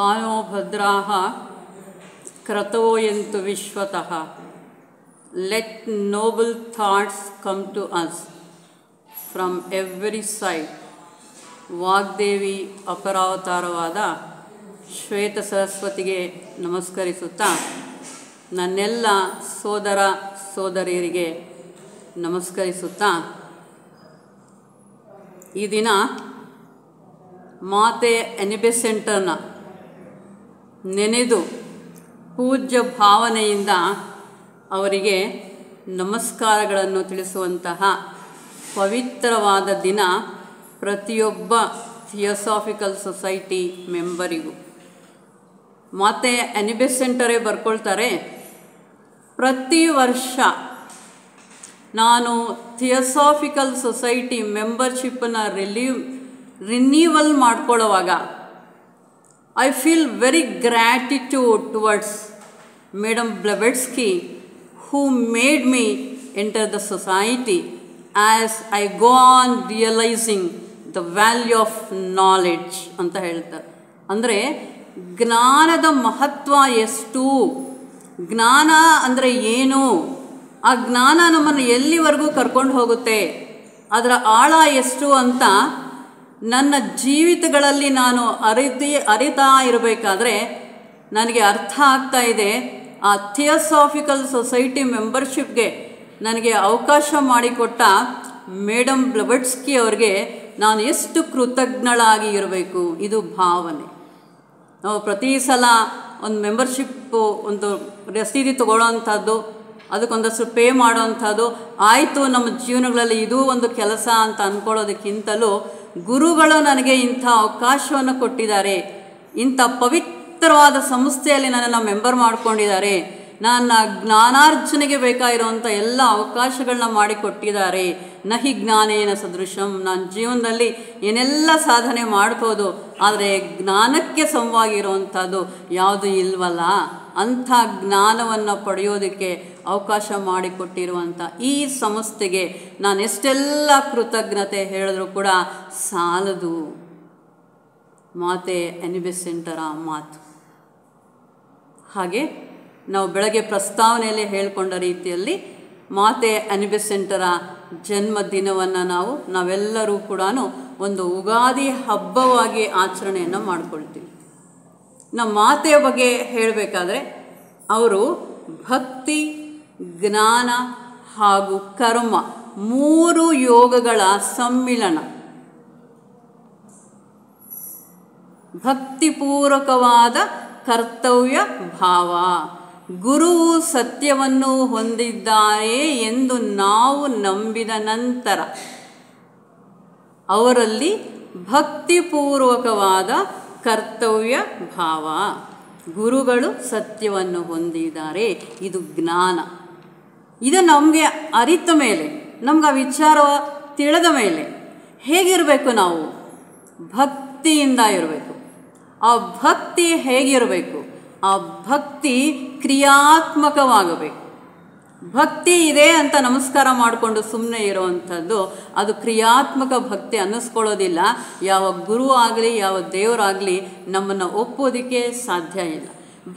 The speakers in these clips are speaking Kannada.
ಆನೋ ಭದ್ರಾಃ ಕ್ರತೋಯಂತು ವಿಶ್ವತಃ. Let noble thoughts come to us from every side. ವಾಗ್ದೇವಿ ಅಪರಾವತಾರವಾದ ಶ್ವೇತ ಸರಸ್ವತಿಗೆ ನಮಸ್ಕರಿಸುತ್ತಾ ನನ್ನೆಲ್ಲ ಸೋದರ ಸೋದರಿಯರಿಗೆ ನಮಸ್ಕರಿಸುತ್ತಾ ಈ ದಿನ ಮಾತೆ ಎನಿಬೆಸೆಂಟರನ್ನ ನೆನೆದು ಪೂಜ್ಯ ಭಾವನೆಯಿಂದ ಅವರಿಗೆ ನಮಸ್ಕಾರಗಳನ್ನು ತಿಳಿಸುವಂತಹ ಪವಿತ್ರವಾದ ದಿನ ಪ್ರತಿಯೊಬ್ಬ ಥಿಯೋಸಾಫಿಕಲ್ ಸೊಸೈಟಿ ಮೆಂಬರಿಗೂ. ಮಾತೆ ಎನಿಬೆಸೆಂಟರೇ ಬರ್ಕೊಳ್ತಾರೆ, ಪ್ರತಿ ವರ್ಷ ನಾನು ಥಿಯೋಸಾಫಿಕಲ್ ಸೊಸೈಟಿ ಮೆಂಬರ್ಶಿಪ್ಪನ್ನು ರಿನ್ಯೂವಲ್ ಮಾಡ್ಕೊಳ್ಳೋವಾಗ I feel very gratitude towards madam Blavatsky who made me enter the society as I go on realising the value of knowledge ಅಂತ ಹೇಳ್ತಾರೆ. ಅಂದರೆ ಜ್ಞಾನದ ಮಹತ್ವ ಎಷ್ಟು, ಜ್ಞಾನ ಅಂದರೆ ಏನು, ಆ ಜ್ಞಾನ ನಮ್ಮನ್ನು ಎಲ್ಲಿವರೆಗೂ ಕರ್ಕೊಂಡು ಹೋಗುತ್ತೆ, ಅದರ ಆಳ ಎಷ್ಟು ಅಂತ ನನ್ನ ಜೀವಿತಗಳಲ್ಲಿ ನಾನು ಅರಿತಾ ಇರಬೇಕಾದ್ರೆ ನನಗೆ ಅರ್ಥ ಆಗ್ತಾ ಇದೆ. ಆ ಥಿಯೋಸಾಫಿಕಲ್ ಸೊಸೈಟಿ ಮೆಂಬರ್ಶಿಪ್ಗೆ ನನಗೆ ಅವಕಾಶ ಮಾಡಿಕೊಟ್ಟ ಮೇಡಮ್ ಬ್ಲೆವೆಟ್ಸ್ಕಿ ಅವ್ರಿಗೆ ನಾನು ಎಷ್ಟು ಕೃತಜ್ಞಳಾಗಿ ಇರಬೇಕು. ಇದು ಭಾವನೆ. ನಾವು ಪ್ರತಿ ಸಲ ಒಂದು ಮೆಂಬರ್ಶಿಪ್ಪು ಒಂದು ರಸೀದಿ ತೊಗೊಳ್ಳೋವಂಥದ್ದು, ಅದಕ್ಕೊಂದಷ್ಟು ಪೇ ಮಾಡೋವಂಥದ್ದು ಆಯಿತು, ನಮ್ಮ ಜೀವನಗಳಲ್ಲಿ ಇದೂ ಒಂದು ಕೆಲಸ ಅಂತ ಅಂದ್ಕೊಳ್ಳೋದಕ್ಕಿಂತಲೂ ಗುರುಗಳು ನನಗೆ ಇಂಥ ಅವಕಾಶವನ್ನು ಕೊಟ್ಟಿದ್ದಾರೆ, ಇಂಥ ಪವಿತ್ರವಾದ ಸಂಸ್ಥೆಯಲ್ಲಿ ನನ್ನನ್ನು ಮೆಂಬರ್ ಮಾಡಿಕೊಂಡಿದ್ದಾರೆ, ನನ್ನ ಜ್ಞಾನಾರ್ಜನೆಗೆ ಬೇಕಾಗಿರುವಂಥ ಎಲ್ಲ ಅವಕಾಶಗಳನ್ನ ಮಾಡಿಕೊಟ್ಟಿದ್ದಾರೆ. ನಹಿ ಜ್ಞಾನೇನ ಸದೃಶಂ. ನಾನು ಜೀವನದಲ್ಲಿ ಏನೆಲ್ಲ ಸಾಧನೆ ಮಾಡ್ಬೋದು, ಆದರೆ ಜ್ಞಾನಕ್ಕೆ ಸಮವಾಗಿರುವಂಥದ್ದು ಯಾವುದು ಇಲ್ವಲ್ಲ. ಅಂಥ ಜ್ಞಾನವನ್ನು ಪಡೆಯೋದಕ್ಕೆ ಅವಕಾಶ ಮಾಡಿಕೊಟ್ಟಿರುವಂಥ ಈ ಸಂಸ್ಥೆಗೆ ನಾನು ಎಷ್ಟೆಲ್ಲ ಕೃತಜ್ಞತೆ ಹೇಳಿದ್ರೂ ಕೂಡ ಸಾಲದು. ಮಾತೆ ಎನಿಬೆಸೆಂಟರ ಮಾತು. ಹಾಗೆ ನಾವು ಬೆಳಗ್ಗೆ ಪ್ರಸ್ತಾವನೆಯಲ್ಲಿ ಹೇಳಿಕೊಂಡ ರೀತಿಯಲ್ಲಿ ಮಾತೆ ಎನಿಬೆಸೆಂಟರ ಜನ್ಮದಿನವನ್ನು ನಾವೆಲ್ಲರೂ ಕೂಡ ಒಂದು ಉಗಾದಿ ಹಬ್ಬವಾಗಿ ಆಚರಣೆಯನ್ನು ಮಾಡಿಕೊಳ್ತೀವಿ. ನಮ್ಮ ಮಾತೆಯ ಬಗ್ಗೆ ಹೇಳಬೇಕಾದ್ರೆ ಅವರು ಭಕ್ತಿ, ಜ್ಞಾನ ಹಾಗೂ ಕರ್ಮ 3 ಯೋಗಗಳ ಸಮ್ಮಿಲನ. ಭಕ್ತಿಪೂರ್ವಕವಾದ ಕರ್ತವ್ಯ ಭಾವ. ಗುರುವು ಸತ್ಯವನ್ನು ಹೊಂದಿದ್ದಾರೆ ಎಂದು ನಾವು ನಂಬಿದ ನಂತರ ಅವರಲ್ಲಿ ಭಕ್ತಿಪೂರ್ವಕವಾದ ಕರ್ತವ್ಯ ಭಾವ. ಗುರುಗಳು ಸತ್ಯವನ್ನು ಹೊಂದಿದ್ದಾರೆ, ಇದು ಜ್ಞಾನ. ಇದು ನಮಗೆ ಅರಿತ ಮೇಲೆ, ನಮ್ಗೆ ಆ ವಿಚಾರ ತಿಳಿದ ಮೇಲೆ ಹೇಗಿರಬೇಕು? ನಾವು ಭಕ್ತಿಯಿಂದ ಇರಬೇಕು. ಆ ಭಕ್ತಿ ಹೇಗಿರಬೇಕು? ಆ ಭಕ್ತಿ ಕ್ರಿಯಾತ್ಮಕವಾಗಬೇಕು. ಭಕ್ತಿ ಇದೆ ಅಂತ ನಮಸ್ಕಾರ ಮಾಡಿಕೊಂಡು ಸುಮ್ಮನೆ ಇರೋವಂಥದ್ದು ಅದು ಕ್ರಿಯಾತ್ಮಕ ಭಕ್ತಿ ಅನ್ನಿಸ್ಕೊಳ್ಳೋದಿಲ್ಲ. ಯಾವ ಗುರು ಆಗಲಿ ಯಾವ ದೇವರಾಗಲಿ ನಮ್ಮನ್ನು ಒಪ್ಪೋದಕ್ಕೆ ಸಾಧ್ಯ ಇಲ್ಲ.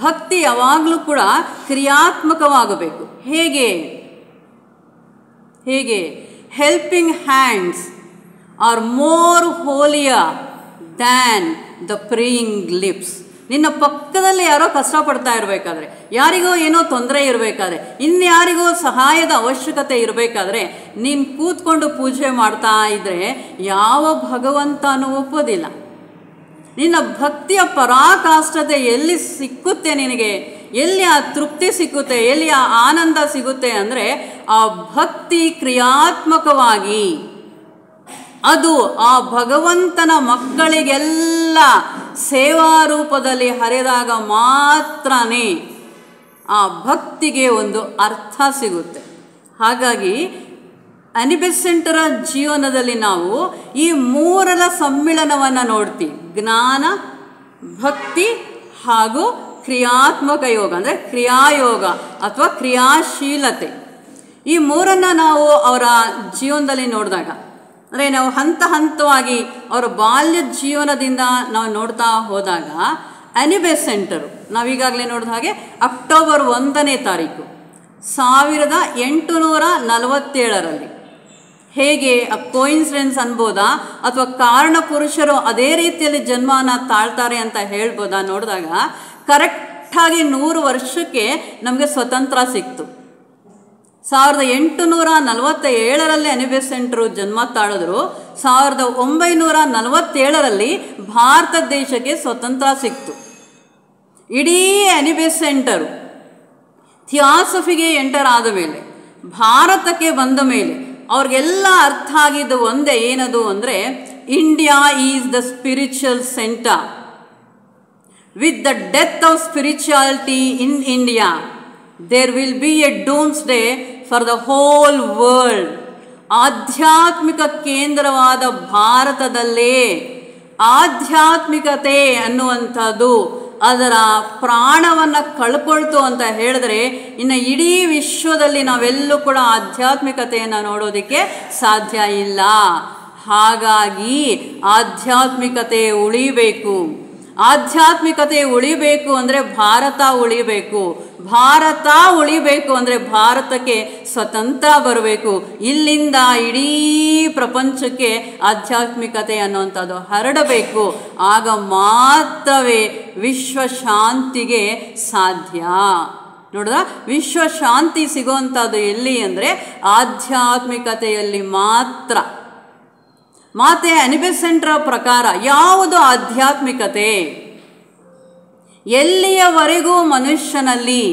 ಭಕ್ತಿ ಯಾವಾಗಲೂ ಕೂಡ ಕ್ರಿಯಾತ್ಮಕವಾಗಬೇಕು. ಹೇಗೆ? Helping hands are more holier than the praying lips. ನಿನ್ನ ಪಕ್ಕದಲ್ಲಿ ಯಾರೋ ಕಷ್ಟಪಡ್ತಾ ಇರಬೇಕಾದ್ರೆ, ಯಾರಿಗೋ ಏನೋ ತೊಂದರೆ ಇರಬೇಕಾದ್ರೆ, ಇನ್ಯಾರಿಗೋ ಸಹಾಯದ ಅವಶ್ಯಕತೆ ಇರಬೇಕಾದ್ರೆ ನೀನು ಕೂತ್ಕೊಂಡು ಪೂಜೆ ಮಾಡ್ತಾ ಇದ್ದರೆ ಯಾವ ಭಗವಂತನೂ ಒಪ್ಪೋದಿಲ್ಲ. ನಿನ್ನ ಭಕ್ತಿಯ ಪರಾಕಾಷ್ಠತೆ ಎಲ್ಲಿ ಸಿಕ್ಕುತ್ತೆ ನಿನಗೆ, ಎಲ್ಲಿ ಆ ತೃಪ್ತಿ ಸಿಕ್ಕುತ್ತೆ, ಎಲ್ಲಿ ಆ ಆನಂದ ಸಿಗುತ್ತೆ ಅಂದರೆ ಆ ಭಕ್ತಿ ಕ್ರಿಯಾತ್ಮಕವಾಗಿ ಅದು ಆ ಭಗವಂತನ ಮಕ್ಕಳಿಗೆಲ್ಲ ಸೇವಾ ರೂಪದಲ್ಲಿ ಹರಿದಾಗ ಮಾತ್ರನೇ ಆ ಭಕ್ತಿಗೆ ಒಂದು ಅರ್ಥ ಸಿಗುತ್ತೆ. ಹಾಗಾಗಿ ಅನಿಬೆಸೆಂಟರ ಜೀವನದಲ್ಲಿ ನಾವು ಈ ಮೂರರ ಸಮ್ಮಿಳನವನ್ನು ನೋಡ್ತೀವಿ. ಜ್ಞಾನ, ಭಕ್ತಿ ಹಾಗೂ ಕ್ರಿಯಾತ್ಮಕ ಯೋಗ, ಅಂದರೆ ಕ್ರಿಯಾಯೋಗ ಅಥವಾ ಕ್ರಿಯಾಶೀಲತೆ. ಈ ಮೂರನ್ನು ನಾವು ಅವರ ಜೀವನದಲ್ಲಿ ನೋಡಿದಾಗ, ಅಂದರೆ ನಾವು ಹಂತ ಹಂತವಾಗಿ ಅವರ ಬಾಲ್ಯ ಜೀವನದಿಂದ ನಾವು ನೋಡ್ತಾ ಹೋದಾಗ, ಅನಿಬೆಸೆಂಟರು ನಾವೀಗಾಗಲೇ ನೋಡಿದ ಹಾಗೆ ಅಕ್ಟೋಬರ್ 1ನೇ ತಾರೀಕು 1847ರಲ್ಲಿ ಹೇಗೆ ಕೋಇನ್ಸಿಡೆನ್ಸ್ ಅನ್ಬೋದಾ ಅಥವಾ ಕಾರಣ ಪುರುಷರು ಅದೇ ರೀತಿಯಲ್ಲಿ ಜನ್ಮನ ತಾಳ್ತಾರೆ ಅಂತ ಹೇಳ್ಬೋದಾ ನೋಡಿದಾಗ, ಕರೆಕ್ಟಾಗಿ 100 ವರ್ಷಕ್ಕೆ ನಮಗೆ ಸ್ವತಂತ್ರ ಸಿಕ್ತು. 1847ರಲ್ಲಿ ಅನಿಬೆಸೆಂಟರು ಜನ್ಮ ತಾಳಿದ್ರು. 1947ರಲ್ಲಿ ಭಾರತ ದೇಶಕ್ಕೆ ಸ್ವತಂತ್ರ ಸಿಕ್ತು. ಇಡೀ ಅನಿಬೆಸೆಂಟರು ಥಿಯಾಸಫಿಗೆ ಎಂಟರ್ ಆದ ಮೇಲೆ, ಭಾರತಕ್ಕೆ ಬಂದ ಮೇಲೆ ಅವ್ರಿಗೆಲ್ಲ ಅರ್ಥ ಆಗಿದ್ದು ಒಂದೇ, ಏನದು ಅಂದರೆ India is the spiritual centre. With the death of spirituality in India there will be a doomsday for the whole world. ಆಧ್ಯಾತ್ಮಿಕ ಕೇಂದ್ರವಾದ ಭಾರತದಲ್ಲೇ ಆಧ್ಯಾತ್ಮಿಕತೆ ಅನ್ನುವಂಥದ್ದು ಅದರ ಪ್ರಾಣವನ್ನು ಕಳ್ಕೊಳ್ತು ಅಂತ ಹೇಳಿದ್ರೆ, ಇನ್ನು ಇಡೀ ವಿಶ್ವದಲ್ಲಿ ನಾವೆಲ್ಲೂ ಕೂಡ ಆಧ್ಯಾತ್ಮಿಕತೆಯನ್ನು ನೋಡೋದಕ್ಕೆ ಸಾಧ್ಯ ಇಲ್ಲ. ಹಾಗಾಗಿ ಆಧ್ಯಾತ್ಮಿಕತೆ ಉಳಿಬೇಕು. ಆಧ್ಯಾತ್ಮಿಕತೆ ಉಳಿಬೇಕು ಅಂದರೆ ಭಾರತ ಉಳಿಬೇಕು. ಭಾರತ ಉಳಿಬೇಕು ಅಂದರೆ ಭಾರತಕ್ಕೆ ಸ್ವತಂತ್ರ ಬರಬೇಕು. ಇಲ್ಲಿಂದ ಇಡೀ ಪ್ರಪಂಚಕ್ಕೆ ಆಧ್ಯಾತ್ಮಿಕತೆ ಅನ್ನುವಂಥದ್ದು ಹರಡಬೇಕು. ಆಗ ಮಾತ್ರವೇ ವಿಶ್ವ ಶಾಂತಿಗೆ ಸಾಧ್ಯ. ನೋಡಿದ್ರ, ವಿಶ್ವ ಶಾಂತಿ ಸಿಗುವಂಥದ್ದು ಎಲ್ಲಿ ಅಂದರೆ ಆಧ್ಯಾತ್ಮಿಕತೆಯಲ್ಲಿ ಮಾತ್ರ. ಮಾತೆ ಅನಿಬೆಸೆಂಟರ ಪ್ರಕಾರ ಯಾವುದು ಆಧ್ಯಾತ್ಮಿಕತೆ? ಎಲ್ಲಿಯವರೆಗೂ ಮನುಷ್ಯನಲ್ಲಿ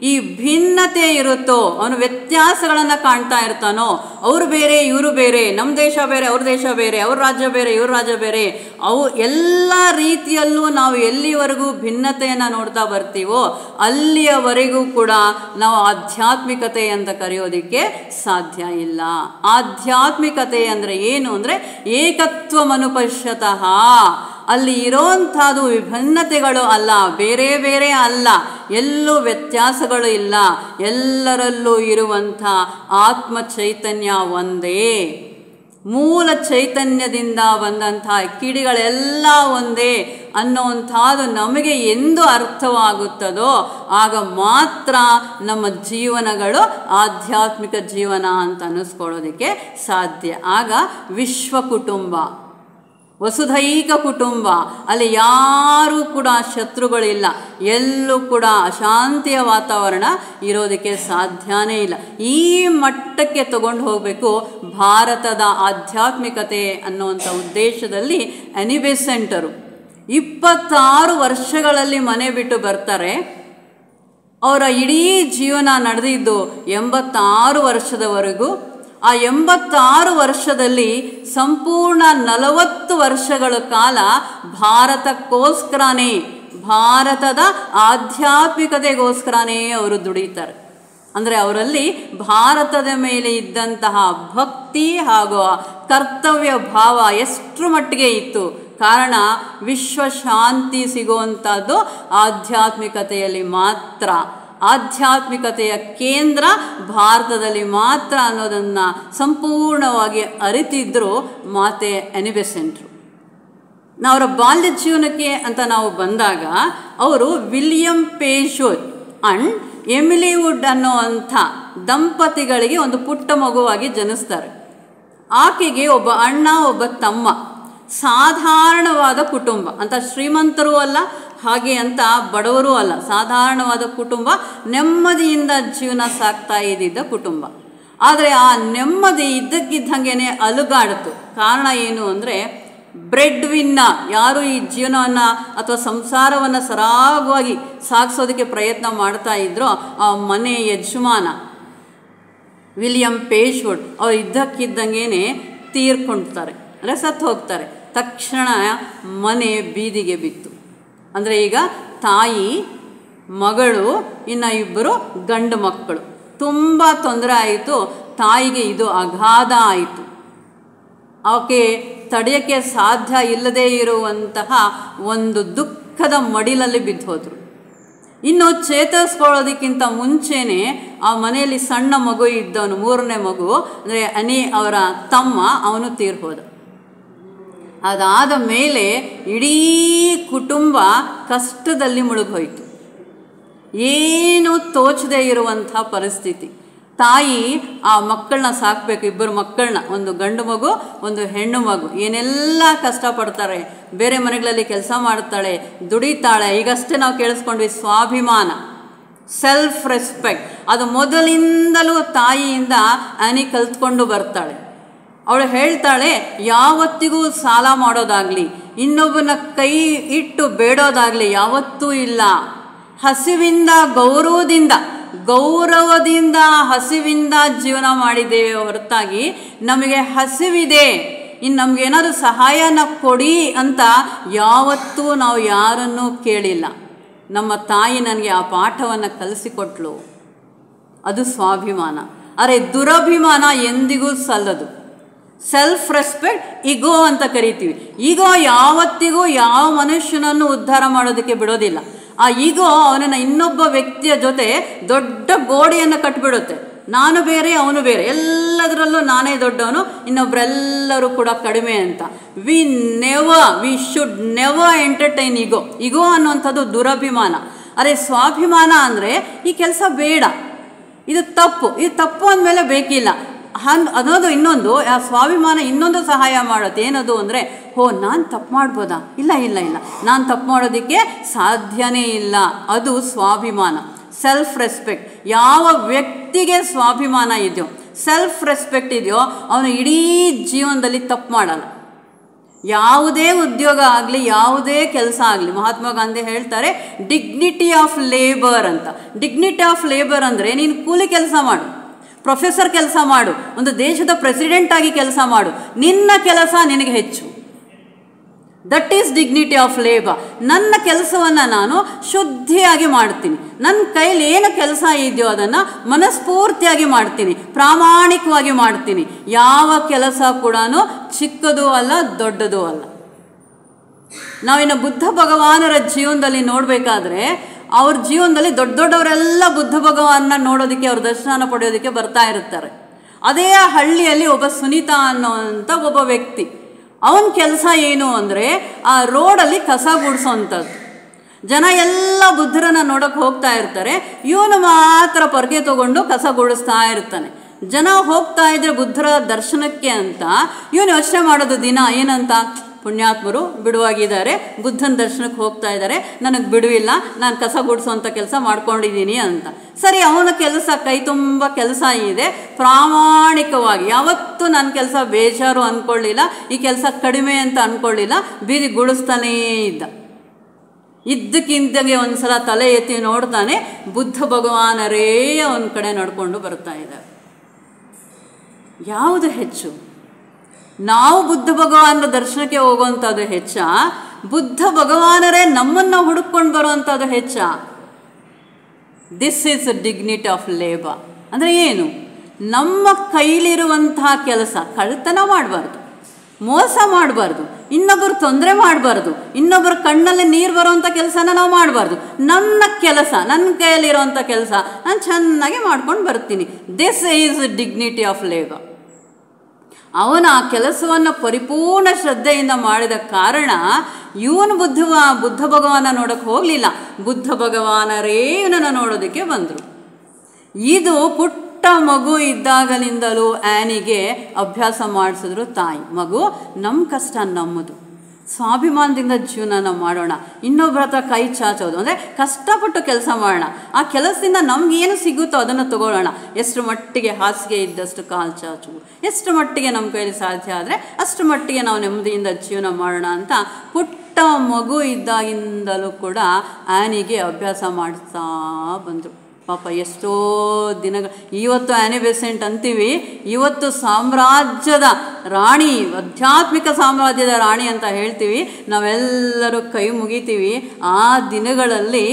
ಈ ಭಿನ್ನತೆ ಇರುತ್ತೋ, ಅವನು ವ್ಯತ್ಯಾಸಗಳನ್ನು ಕಾಣ್ತಾ ಇರ್ತಾನೋ, ಅವರು ಬೇರೆ ಇವರು ಬೇರೆ, ನಮ್ಮ ದೇಶ ಬೇರೆ ಅವ್ರ ದೇಶ ಬೇರೆ, ಅವ್ರ ರಾಜ್ಯ ಬೇರೆ ಇವ್ರ ರಾಜ್ಯ ಬೇರೆ, ಅವು ಎಲ್ಲ ರೀತಿಯಲ್ಲೂ ನಾವು ಎಲ್ಲಿವರೆಗೂ ಭಿನ್ನತೆಯನ್ನು ನೋಡ್ತಾ ಬರ್ತೀವೋ ಅಲ್ಲಿಯವರೆಗೂ ಕೂಡ ನಾವು ಆಧ್ಯಾತ್ಮಿಕತೆ ಅಂತ ಕರೆಯೋದಕ್ಕೆ ಸಾಧ್ಯ ಇಲ್ಲ. ಆಧ್ಯಾತ್ಮಿಕತೆ ಅಂದರೆ ಏನು ಅಂದರೆ ಏಕತ್ವಮನುಪಶ್ಯತಃ. ಅಲ್ಲಿ ಇರೋಂಥದ್ದು ವಿಭಿನ್ನತೆಗಳು ಅಲ್ಲ, ಬೇರೆ ಬೇರೆ ಅಲ್ಲ, ಎಲ್ಲೂ ವ್ಯತ್ಯಾಸಗಳು ಇಲ್ಲ, ಎಲ್ಲರಲ್ಲೂ ಇರುವಂಥ ಆತ್ಮ ಚೈತನ್ಯ ಒಂದೇ. ಮೂಲ ಚೈತನ್ಯದಿಂದ ಬಂದಂಥ ಕಿಡಿಗಳೆಲ್ಲ ಒಂದೇ ಅನ್ನೋವಂಥದ್ದು ನಮಗೆ ಎಂದು ಅರ್ಥವಾಗುತ್ತದೋ ಆಗ ಮಾತ್ರ ನಮ್ಮ ಜೀವನಗಳು ಆಧ್ಯಾತ್ಮಿಕ ಜೀವನ ಅಂತ ಅನ್ನಿಸ್ಕೊಳ್ಳೋದಕ್ಕೆ ಸಾಧ್ಯ. ಆಗ ವಿಶ್ವ ಕುಟುಂಬ, ವಸುಧೈಕ ಕುಟುಂಬ, ಅಲ್ಲಿ ಯಾರೂ ಕೂಡ ಶತ್ರುಗಳಿಲ್ಲ, ಎಲ್ಲೂ ಕೂಡ ಅಶಾಂತಿಯ ವಾತಾವರಣ ಇರೋದಕ್ಕೆ ಸಾಧ್ಯನೇ ಇಲ್ಲ. ಈ ಮಟ್ಟಕ್ಕೆ ತಗೊಂಡು ಹೋಗಬೇಕು ಭಾರತದ ಆಧ್ಯಾತ್ಮಿಕತೆ ಅನ್ನುವಂಥ ಉದ್ದೇಶದಲ್ಲಿ ಅನಿಬೆಸೆಂಟರು 26 ವರ್ಷಗಳಲ್ಲಿ ಮನೆ ಬಿಟ್ಟು ಬರ್ತಾರೆ. ಅವರ ಇಡೀ ಜೀವನ ನಡೆದಿದ್ದು 86 ವರ್ಷದವರೆಗೂ. ಆ 86 ವರ್ಷದಲ್ಲಿ ಸಂಪೂರ್ಣ 40 ವರ್ಷಗಳ ಕಾಲ ಭಾರತಕ್ಕೋಸ್ಕರನೇ, ಭಾರತದ ಆಧ್ಯಾತ್ಮಿಕತೆಗೋಸ್ಕರನೇ ಅವರು ದುಡಿತಾರೆ. ಅಂದರೆ ಅವರಲ್ಲಿ ಭಾರತದ ಮೇಲೆ ಇದ್ದಂತಹ ಭಕ್ತಿ ಹಾಗೂ ಕರ್ತವ್ಯ ಭಾವ ಎಷ್ಟರ ಮಟ್ಟಿಗೆ ಇತ್ತು. ಕಾರಣ ವಿಶ್ವ ಶಾಂತಿ ಸಿಗುವಂಥದ್ದು ಆಧ್ಯಾತ್ಮಿಕತೆಯಲ್ಲಿ ಮಾತ್ರ. ಆಧ್ಯಾತ್ಮಿಕತೆಯ ಕೇಂದ್ರ ಭಾರತದಲ್ಲಿ ಮಾತ್ರ ಅನ್ನೋದನ್ನು ಸಂಪೂರ್ಣವಾಗಿ ಅರಿತಿದ್ದರು ಮಾತೆ ಅನಿಬೆಸೆಂಟರು. ಅವರ ಬಾಲ್ಯ ಜೀವನಕ್ಕೆ ಅಂತ ನಾವು ಬಂದಾಗ ಅವರು ವಿಲಿಯಂ ಪೇಜ್ವುಡ್ ಅಂಡ್ ಎಮಿಲಿ ವುಡ್ ಅನ್ನೋವಂಥ ದಂಪತಿಗಳಿಗೆ ಒಂದು ಪುಟ್ಟ ಮಗುವಾಗಿ ಜನಿಸ್ತಾರೆ. ಆಕೆಗೆ ಒಬ್ಬ ಅಣ್ಣ, ಒಬ್ಬ ತಮ್ಮ. ಸಾಧಾರಣವಾದ ಕುಟುಂಬ, ಅಂತ ಶ್ರೀಮಂತರೂ ಅಲ್ಲ, ಹಾಗೆ ಅಂತ ಬಡವರೂ ಅಲ್ಲ, ಸಾಧಾರಣವಾದ ಕುಟುಂಬ, ನೆಮ್ಮದಿಯಿಂದ ಜೀವನ ಸಾಗ್ತಾ ಇದ್ದಿದ್ದ ಕುಟುಂಬ. ಆದರೆ ಆ ನೆಮ್ಮದಿ ಇದ್ದಕ್ಕಿದ್ದಂಗೆ ಅಲುಗಾಡಿತು. ಕಾರಣ ಏನು ಅಂದರೆ ಬ್ರೆಡ್ ವಿನ್ನ, ಯಾರು ಈ ಜೀವನವನ್ನು ಅಥವಾ ಸಂಸಾರವನ್ನು ಸರಾಗವಾಗಿ ಸಾಗಿಸೋದಕ್ಕೆ ಪ್ರಯತ್ನ ಮಾಡ್ತಾ ಇದ್ರೋ ಆ ಮನೆ ಯಜಮಾನ ವಿಲಿಯಂ ಪೇಜ್ವುಡ್ ಅವ್ರು ಇದ್ದಕ್ಕಿದ್ದಂಗೆ ತೀರ್ಕೊಳ್ತಾರೆ, ಅಂದರೆ ಸತ್ತು ಹೋಗ್ತಾರೆ. ತಕ್ಷಣ ಮನೆ ಬೀದಿಗೆ ಬಿತ್ತು. ಅಂದರೆ ಈಗ ತಾಯಿ, ಮಗಳು, ಇನ್ನು ಇಬ್ಬರು ಗಂಡು ಮಕ್ಕಳು. ತುಂಬ ತೊಂದರೆ ಆಯಿತು. ತಾಯಿಗೆ ಇದು ಅಗಾಧ ಆಯಿತು. ಆಕೆ ತಡೆಯೋಕ್ಕೆ ಸಾಧ್ಯ ಇಲ್ಲದೇ ಇರುವಂತಹ ಒಂದು ದುಃಖದ ಮಡಿಲಲ್ಲಿ ಬಿದ್ದೋದ್ರು. ಇನ್ನು ಚೇತರಿಸ್ಕೊಳ್ಳೋದಕ್ಕಿಂತ ಮುಂಚೆನೇ ಆ ಮನೆಯಲ್ಲಿ ಸಣ್ಣ ಮಗು ಇದ್ದವನು, 3ನೇ ಮಗು ಅಂದರೆ ಅನಿ ಅವರ ತಮ್ಮ, ಅವನು ತೀರ್ಹೋದ. ಅದಾದ ಮೇಲೆ ಇಡೀ ಕುಟುಂಬ ಕಷ್ಟದಲ್ಲಿ ಮುಳುಗೋಯ್ತು. ಏನು ತೋಚದೇ ಇರುವಂಥ ಪರಿಸ್ಥಿತಿ. ತಾಯಿ ಆ ಮಕ್ಕಳನ್ನ ಸಾಕಬೇಕು, 2 ಮಕ್ಕಳನ್ನ, ಒಂದು ಗಂಡು ಮಗು ಒಂದು ಹೆಣ್ಣು ಮಗು. ಏನೆಲ್ಲ ಕಷ್ಟಪಡ್ತಾರೆ, ಬೇರೆ ಮನೆಗಳಲ್ಲಿ ಕೆಲಸ ಮಾಡ್ತಾಳೆ, ದುಡಿತಾಳೆ. ಈಗಷ್ಟೇ ನಾವು ಕೇಳಿಸ್ಕೊಂಡ್ವಿ ಸ್ವಾಭಿಮಾನ, ಸೆಲ್ಫ್ ರೆಸ್ಪೆಕ್ಟ್. ಅದು ಮೊದಲಿಂದಲೂ ತಾಯಿಯಿಂದ ಆನಿ ಕಲ್ತ್ಕೊಂಡು ಬರ್ತಾಳೆ. ಅವಳು ಹೇಳ್ತಾಳೆ, ಯಾವತ್ತಿಗೂ ಸಾಲ ಮಾಡೋದಾಗಲಿ, ಇನ್ನೊಬ್ಬನ ಕೈ ಇಟ್ಟು ಬೇಡೋದಾಗಲಿ ಯಾವತ್ತೂ ಇಲ್ಲ. ಹಸಿವಿಂದ ಗೌರವದಿಂದ ಹಸಿವಿಂದ ಜೀವನ ಮಾಡಿದ್ದೇವೆ ಹೊರತಾಗಿ ನಮಗೆ ಹಸಿವಿದೆ, ಇನ್ನು ನಮಗೇನಾದರೂ ಸಹಾಯನ ಕೊಡಿ ಅಂತ ಯಾವತ್ತೂ ನಾವು ಯಾರನ್ನೂ ಕೇಳಿಲ್ಲ. ನಮ್ಮ ತಾಯಿ ನನಗೆ ಆ ಪಾಠವನ್ನು ಕಲಿಸಿಕೊಟ್ಲು. ಅದು ಸ್ವಾಭಿಮಾನ. ಅರೆ ದುರಭಿಮಾನ ಎಂದಿಗೂ ಸಲ್ಲದು. ಸೆಲ್ಫ್ ರೆಸ್ಪೆಕ್ಟ್, ಈಗೋ ಅಂತ ಕರಿತೀವಿ. ಈಗೋ ಯಾವತ್ತಿಗೂ ಯಾವ ಮನುಷ್ಯನನ್ನು ಉದ್ಧಾರ ಮಾಡೋದಕ್ಕೆ ಬಿಡೋದಿಲ್ಲ. ಆ ಈಗೋ ಅವನನ್ನು ಇನ್ನೊಬ್ಬ ವ್ಯಕ್ತಿಯ ಜೊತೆ ದೊಡ್ಡ ಗೋಡೆಯನ್ನು ಕಟ್ಟಿಬಿಡುತ್ತೆ. ನಾನು ಬೇರೆ ಅವನು ಬೇರೆ, ಎಲ್ಲದರಲ್ಲೂ ನಾನೇ ದೊಡ್ಡವನು, ಇನ್ನೊಬ್ಬರೆಲ್ಲರೂ ಕೂಡ ಕಡಿಮೆ ಅಂತ. ವಿ ಶುಡ್ ನೆವರ್ ಎಂಟರ್ಟೈನ್ ಈಗೋ ಅನ್ನುವಂಥದ್ದು ದುರಭಿಮಾನ. ಅರೆ ಸ್ವಾಭಿಮಾನ ಅಂದರೆ ಈ ಕೆಲಸ ಬೇಡ, ಇದು ತಪ್ಪು ಅಂದಮೇಲೆ ಬೇಕಿಲ್ಲ ಅನ್ನೋದು ಇನ್ನೊಂದು. ಆ ಸ್ವಾಭಿಮಾನ ಇನ್ನೊಂದು ಸಹಾಯ ಮಾಡುತ್ತೆ. ಏನದು ಅಂದರೆ, ನಾನು ತಪ್ಪು ಮಾಡ್ಬೋದಾ? ಇಲ್ಲ, ನಾನು ತಪ್ಪು ಮಾಡೋದಕ್ಕೆ ಸಾಧ್ಯನೇ ಇಲ್ಲ. ಅದು ಸ್ವಾಭಿಮಾನ, ಸೆಲ್ಫ್ ರೆಸ್ಪೆಕ್ಟ್. ಯಾವ ವ್ಯಕ್ತಿಗೆ ಸ್ವಾಭಿಮಾನ ಇದೆಯೋ, ಸೆಲ್ಫ್ ರೆಸ್ಪೆಕ್ಟ್ ಇದೆಯೋ, ಅವನು ಇಡೀ ಜೀವನದಲ್ಲಿ ತಪ್ಪು ಮಾಡಲ್ಲ. ಯಾವುದೇ ಉದ್ಯೋಗ ಆಗಲಿ, ಯಾವುದೇ ಕೆಲಸ ಆಗಲಿ, ಮಹಾತ್ಮ ಗಾಂಧಿ ಹೇಳ್ತಾರೆ ಡಿಗ್ನಿಟಿ ಆಫ್ ಲೇಬರ್ ಅಂತ. ಡಿಗ್ನಿಟಿ ಆಫ್ ಲೇಬರ್ ಅಂದರೆ ನೀನು ಕೂಲಿ ಕೆಲಸ ಮಾಡು, ಪ್ರೊಫೆಸರ್ ಕೆಲಸ ಮಾಡು, ಒಂದು ದೇಶದ ಪ್ರೆಸಿಡೆಂಟ್ ಆಗಿ ಕೆಲಸ ಮಾಡು, ನಿನ್ನ ಕೆಲಸ ನಿನಗೆ ಹೆಚ್ಚು. That is dignity of labour. ನನ್ನ ಕೆಲಸವನ್ನು ನಾನು ಶುದ್ಧಿಯಾಗಿ ಮಾಡ್ತೀನಿ, ನನ್ನ ಕೈಲಿ ಏನು ಕೆಲಸ ಇದೆಯೋ ಅದನ್ನು ಮನಸ್ಫೂರ್ತಿಯಾಗಿ ಮಾಡ್ತೀನಿ, ಪ್ರಾಮಾಣಿಕವಾಗಿ ಮಾಡ್ತೀನಿ. ಯಾವ ಕೆಲಸ ಕೂಡ ಚಿಕ್ಕದೂ ಅಲ್ಲ, ದೊಡ್ಡದೂ ಅಲ್ಲ. ನಾವಿನ್ನು ಬುದ್ಧ ಭಗವಾನರ ಜೀವನದಲ್ಲಿ ನೋಡಬೇಕಾದ್ರೆ, ಅವ್ರ ಜೀವನದಲ್ಲಿ ದೊಡ್ಡವರೆಲ್ಲ ಬುದ್ಧ ಭಗವಾನನ್ನ ನೋಡೋದಕ್ಕೆ, ಅವ್ರ ದರ್ಶನ ಪಡೆಯೋದಕ್ಕೆ ಬರ್ತಾ ಇರ್ತಾರೆ. ಅದೇ ಹಳ್ಳಿಯಲ್ಲಿ ಒಬ್ಬ ಸುನೀತಾ ಅನ್ನೋವಂಥ ಒಬ್ಬ ವ್ಯಕ್ತಿ, ಅವನ ಕೆಲಸ ಏನು ಅಂದರೆ ಆ ರೋಡಲ್ಲಿ ಕಸ ಗುಡಿಸೋವಂಥದ್ದು. ಜನ ಎಲ್ಲ ಬುದ್ಧರನ್ನು ನೋಡೋಕ್ಕೆ ಹೋಗ್ತಾ ಇರ್ತಾರೆ, ಇವನು ಮಾತ್ರ ಪೊರಕೆ ತೊಗೊಂಡು ಕಸ ಗುಡಿಸ್ತಾ ಇರ್ತಾನೆ. ಜನ ಹೋಗ್ತಾ ಇದ್ರೆ ಬುದ್ಧರ ದರ್ಶನಕ್ಕೆ ಅಂತ ಇವನು ಯೋಚನೆ ಮಾಡೋದು ದಿನ ಏನಂತ, ಪುಣ್ಯಾತ್ಮರು ಬಿಡುವಾಗಿದ್ದಾರೆ, ಬುದ್ಧನ ದರ್ಶನಕ್ಕೆ ಹೋಗ್ತಾ ಇದ್ದಾರೆ, ನನಗೆ ಬಿಡುವಿಲ್ಲ, ನಾನು ಕಸ ಗುಡಿಸೋವಂಥ ಕೆಲಸ ಮಾಡ್ಕೊಂಡಿದ್ದೀನಿ ಅಂತ. ಸರಿ, ಅವನ ಕೆಲಸ ಕೈ ತುಂಬ ಕೆಲಸ ಇದೆ, ಪ್ರಾಮಾಣಿಕವಾಗಿ ಯಾವತ್ತೂ ನನ್ನ ಕೆಲಸ ಬೇಜಾರು ಅಂದ್ಕೊಳ್ಳಿಲ್ಲ, ಈ ಕೆಲಸ ಕಡಿಮೆ ಅಂತ ಅಂದ್ಕೊಳ್ಳಿಲ್ಲ, ಬೀದಿ ಗುಡಿಸ್ತಾನೇ ಇದ್ದ. ಇದ್ದಕ್ಕಿಂತಾಗೆ ಒಂದು ಸಲ ತಲೆ ಎತ್ತಿ ನೋಡ್ತಾನೆ, ಬುದ್ಧ ಭಗವಾನರೇ ಅವನ ಕಡೆ ನಡ್ಕೊಂಡು ಬರ್ತಾ ಇದ್ದಾರೆ. ಯಾವುದು ಹೆಚ್ಚು? ನಾವು ಬುದ್ಧ ಭಗವಾನರ ದರ್ಶನಕ್ಕೆ ಹೋಗುವಂಥದ್ದು ಹೆಚ್ಚ, ಬುದ್ಧ ಭಗವಾನರೇ ನಮ್ಮನ್ನು ಹುಡುಕೊಂಡು ಬರುವಂಥದ್ದು ಹೆಚ್ಚ? This is dignity of labour. ಅಂದರೆ ಏನು? ನಮ್ಮ ಕೈಲಿರುವಂತಹ ಕೆಲಸ, ಕಳ್ತನ ಮಾಡಬಾರ್ದು, ಮೋಸ ಮಾಡಬಾರ್ದು, ಇನ್ನೊಬ್ಬರು ತೊಂದರೆ ಮಾಡಬಾರ್ದು, ಇನ್ನೊಬ್ಬರ ಕಣ್ಣಲ್ಲಿ ನೀರು ಬರುವಂಥ ಕೆಲಸನ ನಾವು ಮಾಡಬಾರ್ದು. ನನ್ನ ಕೆಲಸ, ನನ್ನ ಕೈಯಲ್ಲಿರುವಂಥ ಕೆಲಸ ನಾನು ಚೆನ್ನಾಗಿ ಮಾಡ್ಕೊಂಡು ಬರ್ತೀನಿ. This is dignity of labour. ಅವನ ಆ ಕೆಲಸವನ್ನು ಪರಿಪೂರ್ಣ ಶ್ರದ್ಧೆಯಿಂದ ಮಾಡಿದ ಕಾರಣ ಇವನು ಬುದ್ಧ ಭಗವಾನ ನೋಡೋಕ್ಕೆ ಹೋಗಲಿಲ್ಲ, ಬುದ್ಧ ಭಗವಾನರೇ ಇವನನ್ನು ನೋಡೋದಕ್ಕೆ ಬಂದರು. ಇದು ಪುಟ್ಟ ಮಗು ಇದ್ದಾಗಲಿಂದಲೂ ಆ್ಯನಿಗೆ ಅಭ್ಯಾಸ ಮಾಡಿಸಿದ್ರು ತಾಯಿ. ಮಗು, ನಮ್ಮ ಕಷ್ಟ ನಮ್ಮದು, ಸ್ವಾಭಿಮಾನದಿಂದ ಜೀವನ ಮಾಡೋಣ, ಇನ್ನೊಬ್ಬರ ಹತ್ರ ಕೈ ಚಾಚೋದು ಅಂದರೆ ಕಷ್ಟಪಟ್ಟು ಕೆಲಸ ಮಾಡೋಣ, ಆ ಕೆಲಸದಿಂದ ನಮಗೇನು ಸಿಗುತ್ತೋ ಅದನ್ನು ತಗೊಳ್ಳೋಣ, ಎಷ್ಟು ಮಟ್ಟಿಗೆ ಹಾಸಿಗೆ ಇದ್ದಷ್ಟು ಕಾಲು ಚಾಚು, ಎಷ್ಟು ಮಟ್ಟಿಗೆ ನಮ್ಮ ಕೈಲಿ ಸಾಧ್ಯ ಆದರೆ ಅಷ್ಟು ಮಟ್ಟಿಗೆ ನಾವು ನೆಮ್ಮದಿಯಿಂದ ಜೀವನ ಮಾಡೋಣ ಅಂತ ಪುಟ್ಟ ಮಗು ಇದ್ದಾಗಿಂದಲೂ ಕೂಡ ಆ್ಯನಿಗೆ ಅಭ್ಯಾಸ ಮಾಡಿಸ್ತಾ ಬಂದರು. ಪಾಪ ಎಷ್ಟೋ ದಿನಗಳು, ಇವತ್ತು ಆ್ಯನಿ ಬೆಸೆಂಟ್ ಅಂತೀವಿ, ಇವತ್ತು ಸಾಮ್ರಾಜ್ಯದ ರಾಣಿ, ಆಧ್ಯಾತ್ಮಿಕ ಸಾಮ್ರಾಜ್ಯದ ರಾಣಿ ಅಂತ ಹೇಳ್ತೀವಿ, ನಾವೆಲ್ಲರೂ ಕೈ ಮುಗಿತೀವಿ. ಆ ದಿನಗಳಲ್ಲಿ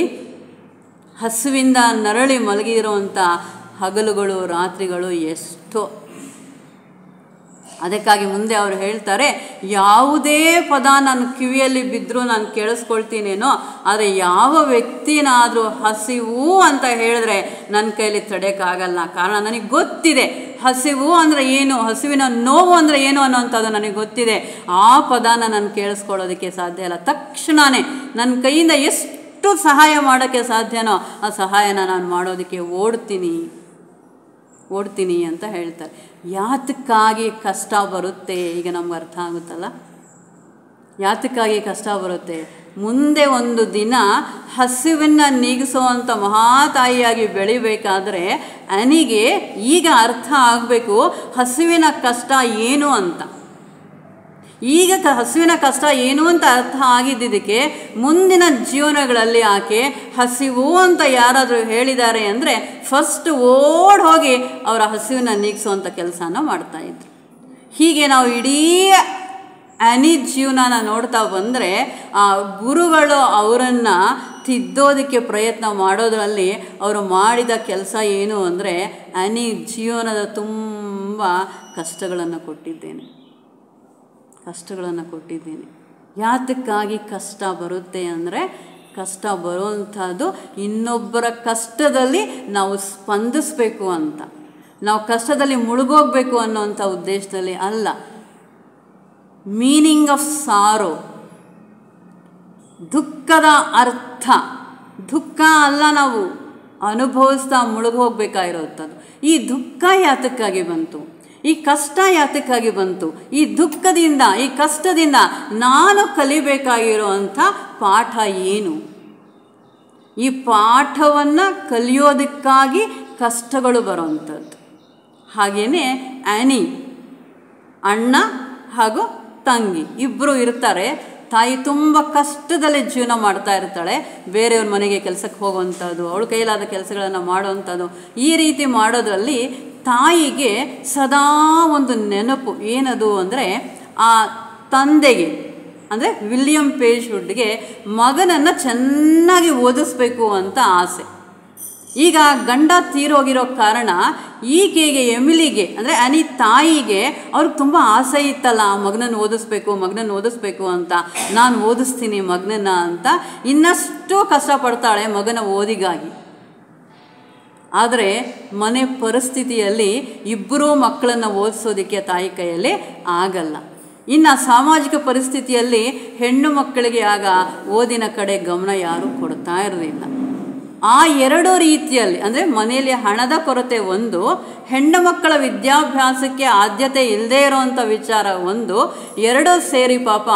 ಹಸುವಿಂದ ನರಳಿ ಮಲಗಿರುವಂಥ ಹಗಲುಗಳು ರಾತ್ರಿಗಳು ಎಷ್ಟೋ. ಅದಕ್ಕಾಗಿ ಮುಂದೆ ಅವರು ಹೇಳ್ತಾರೆ, ಯಾವುದೇ ಪದ ನನ್ನ ಕಿವಿಯಲ್ಲಿ ಬಿದ್ದರೂ ನಾನು ಕೇಳಿಸ್ಕೊಳ್ತೀನೇನೋ, ಆದರೆ ಯಾವ ವ್ಯಕ್ತಿನಾದರೂ ಹಸಿವು ಅಂತ ಹೇಳಿದ್ರೆ ನನ್ನ ಕೈಲಿ ತಡೆಯೋಕ್ಕಾಗಲ್ಲ. ಕಾರಣ ನನಗೆ ಗೊತ್ತಿದೆ ಹಸಿವು ಅಂದರೆ ಏನು, ಹಸಿವಿನ ನೋವು ಅಂದರೆ ಏನು ಅನ್ನೋಂಥದ್ದು ನನಗೆ ಗೊತ್ತಿದೆ. ಆ ಪದನ ನಾನು ಕೇಳಿಸ್ಕೊಳ್ಳೋದಕ್ಕೆ ಸಾಧ್ಯ ಇಲ್ಲ. ತಕ್ಷಣವೇ ನನ್ನ ಕೈಯಿಂದ ಎಷ್ಟು ಸಹಾಯ ಮಾಡೋಕ್ಕೆ ಸಾಧ್ಯನೋ ಆ ಸಹಾಯನ ನಾನು ಮಾಡೋದಕ್ಕೆ ಓಡ್ತೀನಿ ಅಂತ ಹೇಳ್ತಾರೆ. ಯಾತಕ್ಕಾಗಿ ಕಷ್ಟ ಬರುತ್ತೆ ಈಗ ನಮ್ಗೆ ಅರ್ಥ ಆಗುತ್ತಲ್ಲ. ಯಾತಕ್ಕಾಗಿ ಕಷ್ಟ ಬರುತ್ತೆ? ಮುಂದೆ ಒಂದು ದಿನ ಹಸಿವನ್ನು ನೀಗಿಸುವಂಥ ಮಹಾತಾಯಿಯಾಗಿ ಬೆಳಿಬೇಕಾದ್ರೆ ಆನಿಗೆ ಈಗ ಅರ್ಥ ಆಗಬೇಕು ಹಸಿವಿನ ಕಷ್ಟ ಏನು ಅಂತ. ಈಗ ಹಸಿವಿನ ಕಷ್ಟ ಏನು ಅಂತ ಅರ್ಥ ಆಗಿದ್ದಕ್ಕೆ ಮುಂದಿನ ಜೀವನಗಳಲ್ಲಿ ಆಕೆ ಹಸಿವು ಅಂತ ಯಾರಾದರೂ ಹೇಳಿದ್ದಾರೆ ಅಂದರೆ ಫಸ್ಟ್ ಓಡ್ ಹೋಗಿ ಅವರ ಹಸಿವಿನ ನೀಗಿಸುವಂಥ ಕೆಲಸನ ಮಾಡ್ತಾಯಿದ್ರು. ಹೀಗೆ ನಾವು ಇಡೀ ಆನಿ ಜೀವನನ ನೋಡ್ತಾ ಬಂದರೆ ಆ ಗುರುಗಳು ಅವರನ್ನು ತಿದ್ದೋದಕ್ಕೆ ಪ್ರಯತ್ನ ಮಾಡೋದರಲ್ಲಿ ಅವರು ಮಾಡಿದ ಕೆಲಸ ಏನು ಅಂದರೆ ಆನಿ ಜೀವನದ ತುಂಬ ಕಷ್ಟಗಳನ್ನು ಕೊಟ್ಟಿದ್ದೇನೆ. ಯಾತಕ್ಕಾಗಿ ಕಷ್ಟ ಬರುತ್ತೆ ಅಂದರೆ ಕಷ್ಟ ಬರುವಂಥದ್ದು ಇನ್ನೊಬ್ಬರ ಕಷ್ಟದಲ್ಲಿ ನಾವು ಸ್ಪಂದಿಸಬೇಕು ಅಂತ, ನಾವು ಕಷ್ಟದಲ್ಲಿ ಮುಳುಗೋಗ್ಬೇಕು ಅನ್ನೋಂಥ ಉದ್ದೇಶದಲ್ಲಿ ಅಲ್ಲ. ಮೀನಿಂಗ್ ಆಫ್ ಸಾರೋ, ದುಃಖದ ಅರ್ಥ, ದುಃಖ ಅಲ್ಲ ನಾವು ಅನುಭವಿಸ್ತಾ ಮುಳುಗೋಗ್ಬೇಕಾಗಿರೋಂಥದ್ದು. ಈ ದುಃಖ ಯಾತಕ್ಕಾಗಿ ಬಂತು, ಈ ಕಷ್ಟ ಯಾತಕ್ಕಾಗಿ ಬಂತು, ಈ ದುಃಖದಿಂದ ಈ ಕಷ್ಟದಿಂದ ನಾನು ಕಲಿಬೇಕಾಗಿರುವಂಥ ಪಾಠ ಏನು, ಈ ಪಾಠವನ್ನು ಕಲಿಯೋದಕ್ಕಾಗಿ ಕಷ್ಟಗಳು ಬರೋವಂಥದ್ದು. ಹಾಗೆಯೇ ಆನಿ ಅಣ್ಣ ಹಾಗೂ ತಂಗಿ ಇಬ್ಬರು ಇರ್ತಾರೆ. ತಾಯಿ ತುಂಬ ಕಷ್ಟದಲ್ಲಿ ಜೀವನ ಮಾಡ್ತಾ ಇರ್ತಾಳೆ. ಬೇರೆಯವ್ರ ಮನೆಗೆ ಕೆಲಸಕ್ಕೆ ಹೋಗುವಂಥದ್ದು, ಅವಳ ಕೈಲಾದ ಕೆಲಸಗಳನ್ನು ಮಾಡುವಂಥದ್ದು. ಈ ರೀತಿ ಮಾಡೋದ್ರಲ್ಲಿ ತಾಯಿಗೆ ಸದಾ ಒಂದು ನೆನಪು ಏನದು ಅಂದರೆ ಆ ತಂದೆಗೆ ಅಂದರೆ ವಿಲಿಯಂ ಪೇಜ್ವುಡ್ಗೆ ಮಗನನ್ನು ಚೆನ್ನಾಗಿ ಓದಿಸ್ಬೇಕು ಅಂತ ಆಸೆ. ಈಗ ಗಂಡ ತೀರೋಗಿರೋ ಕಾರಣ ಈಕೆಗೆ ಎಮಿಲಿಗೆ ಅಂದರೆ ಆನಿ ತಾಯಿಗೆ ಅವ್ರಿಗೆ ತುಂಬ ಆಸೆ ಇತ್ತಲ್ಲ ಆ ಮಗನನ್ನು ಓದಿಸ್ಬೇಕು ಅಂತ. ನಾನು ಓದಿಸ್ತೀನಿ ಮಗನನ್ನ ಅಂತ ಇನ್ನಷ್ಟು ಕಷ್ಟಪಡ್ತಾಳೆ ಮಗನ ಓದಿಗಾಗಿ. ಆದರೆ ಮನೆ ಪರಿಸ್ಥಿತಿಯಲ್ಲಿ ಇಬ್ಬರೂ ಮಕ್ಕಳನ್ನು ಓದಿಸೋದಕ್ಕೆ ತಾಯಿ ಕೈಯಲ್ಲಿ ಆಗಲ್ಲ. ಇನ್ನು ಸಾಮಾಜಿಕ ಪರಿಸ್ಥಿತಿಯಲ್ಲಿ ಹೆಣ್ಣು ಮಕ್ಕಳಿಗೆ ಆಗ ಓದಿನ ಕಡೆ ಗಮನ ಯಾರೂ ಕೊಡ್ತಾ ಇರಲಿಲ್ಲ. ಆ ಎರಡು ರೀತಿಯಲ್ಲಿ ಅಂದರೆ ಮನೆಯಲ್ಲಿ ಹಣದ ಕೊರತೆ ಒಂದು, ಹೆಣ್ಣು ಮಕ್ಕಳ ವಿದ್ಯಾಭ್ಯಾಸಕ್ಕೆ ಆದ್ಯತೆ ಇಲ್ಲದೇ ಇರೋವಂಥ ವಿಚಾರ ಒಂದು, ಎರಡೂ ಸೇರಿ ಪಾಪ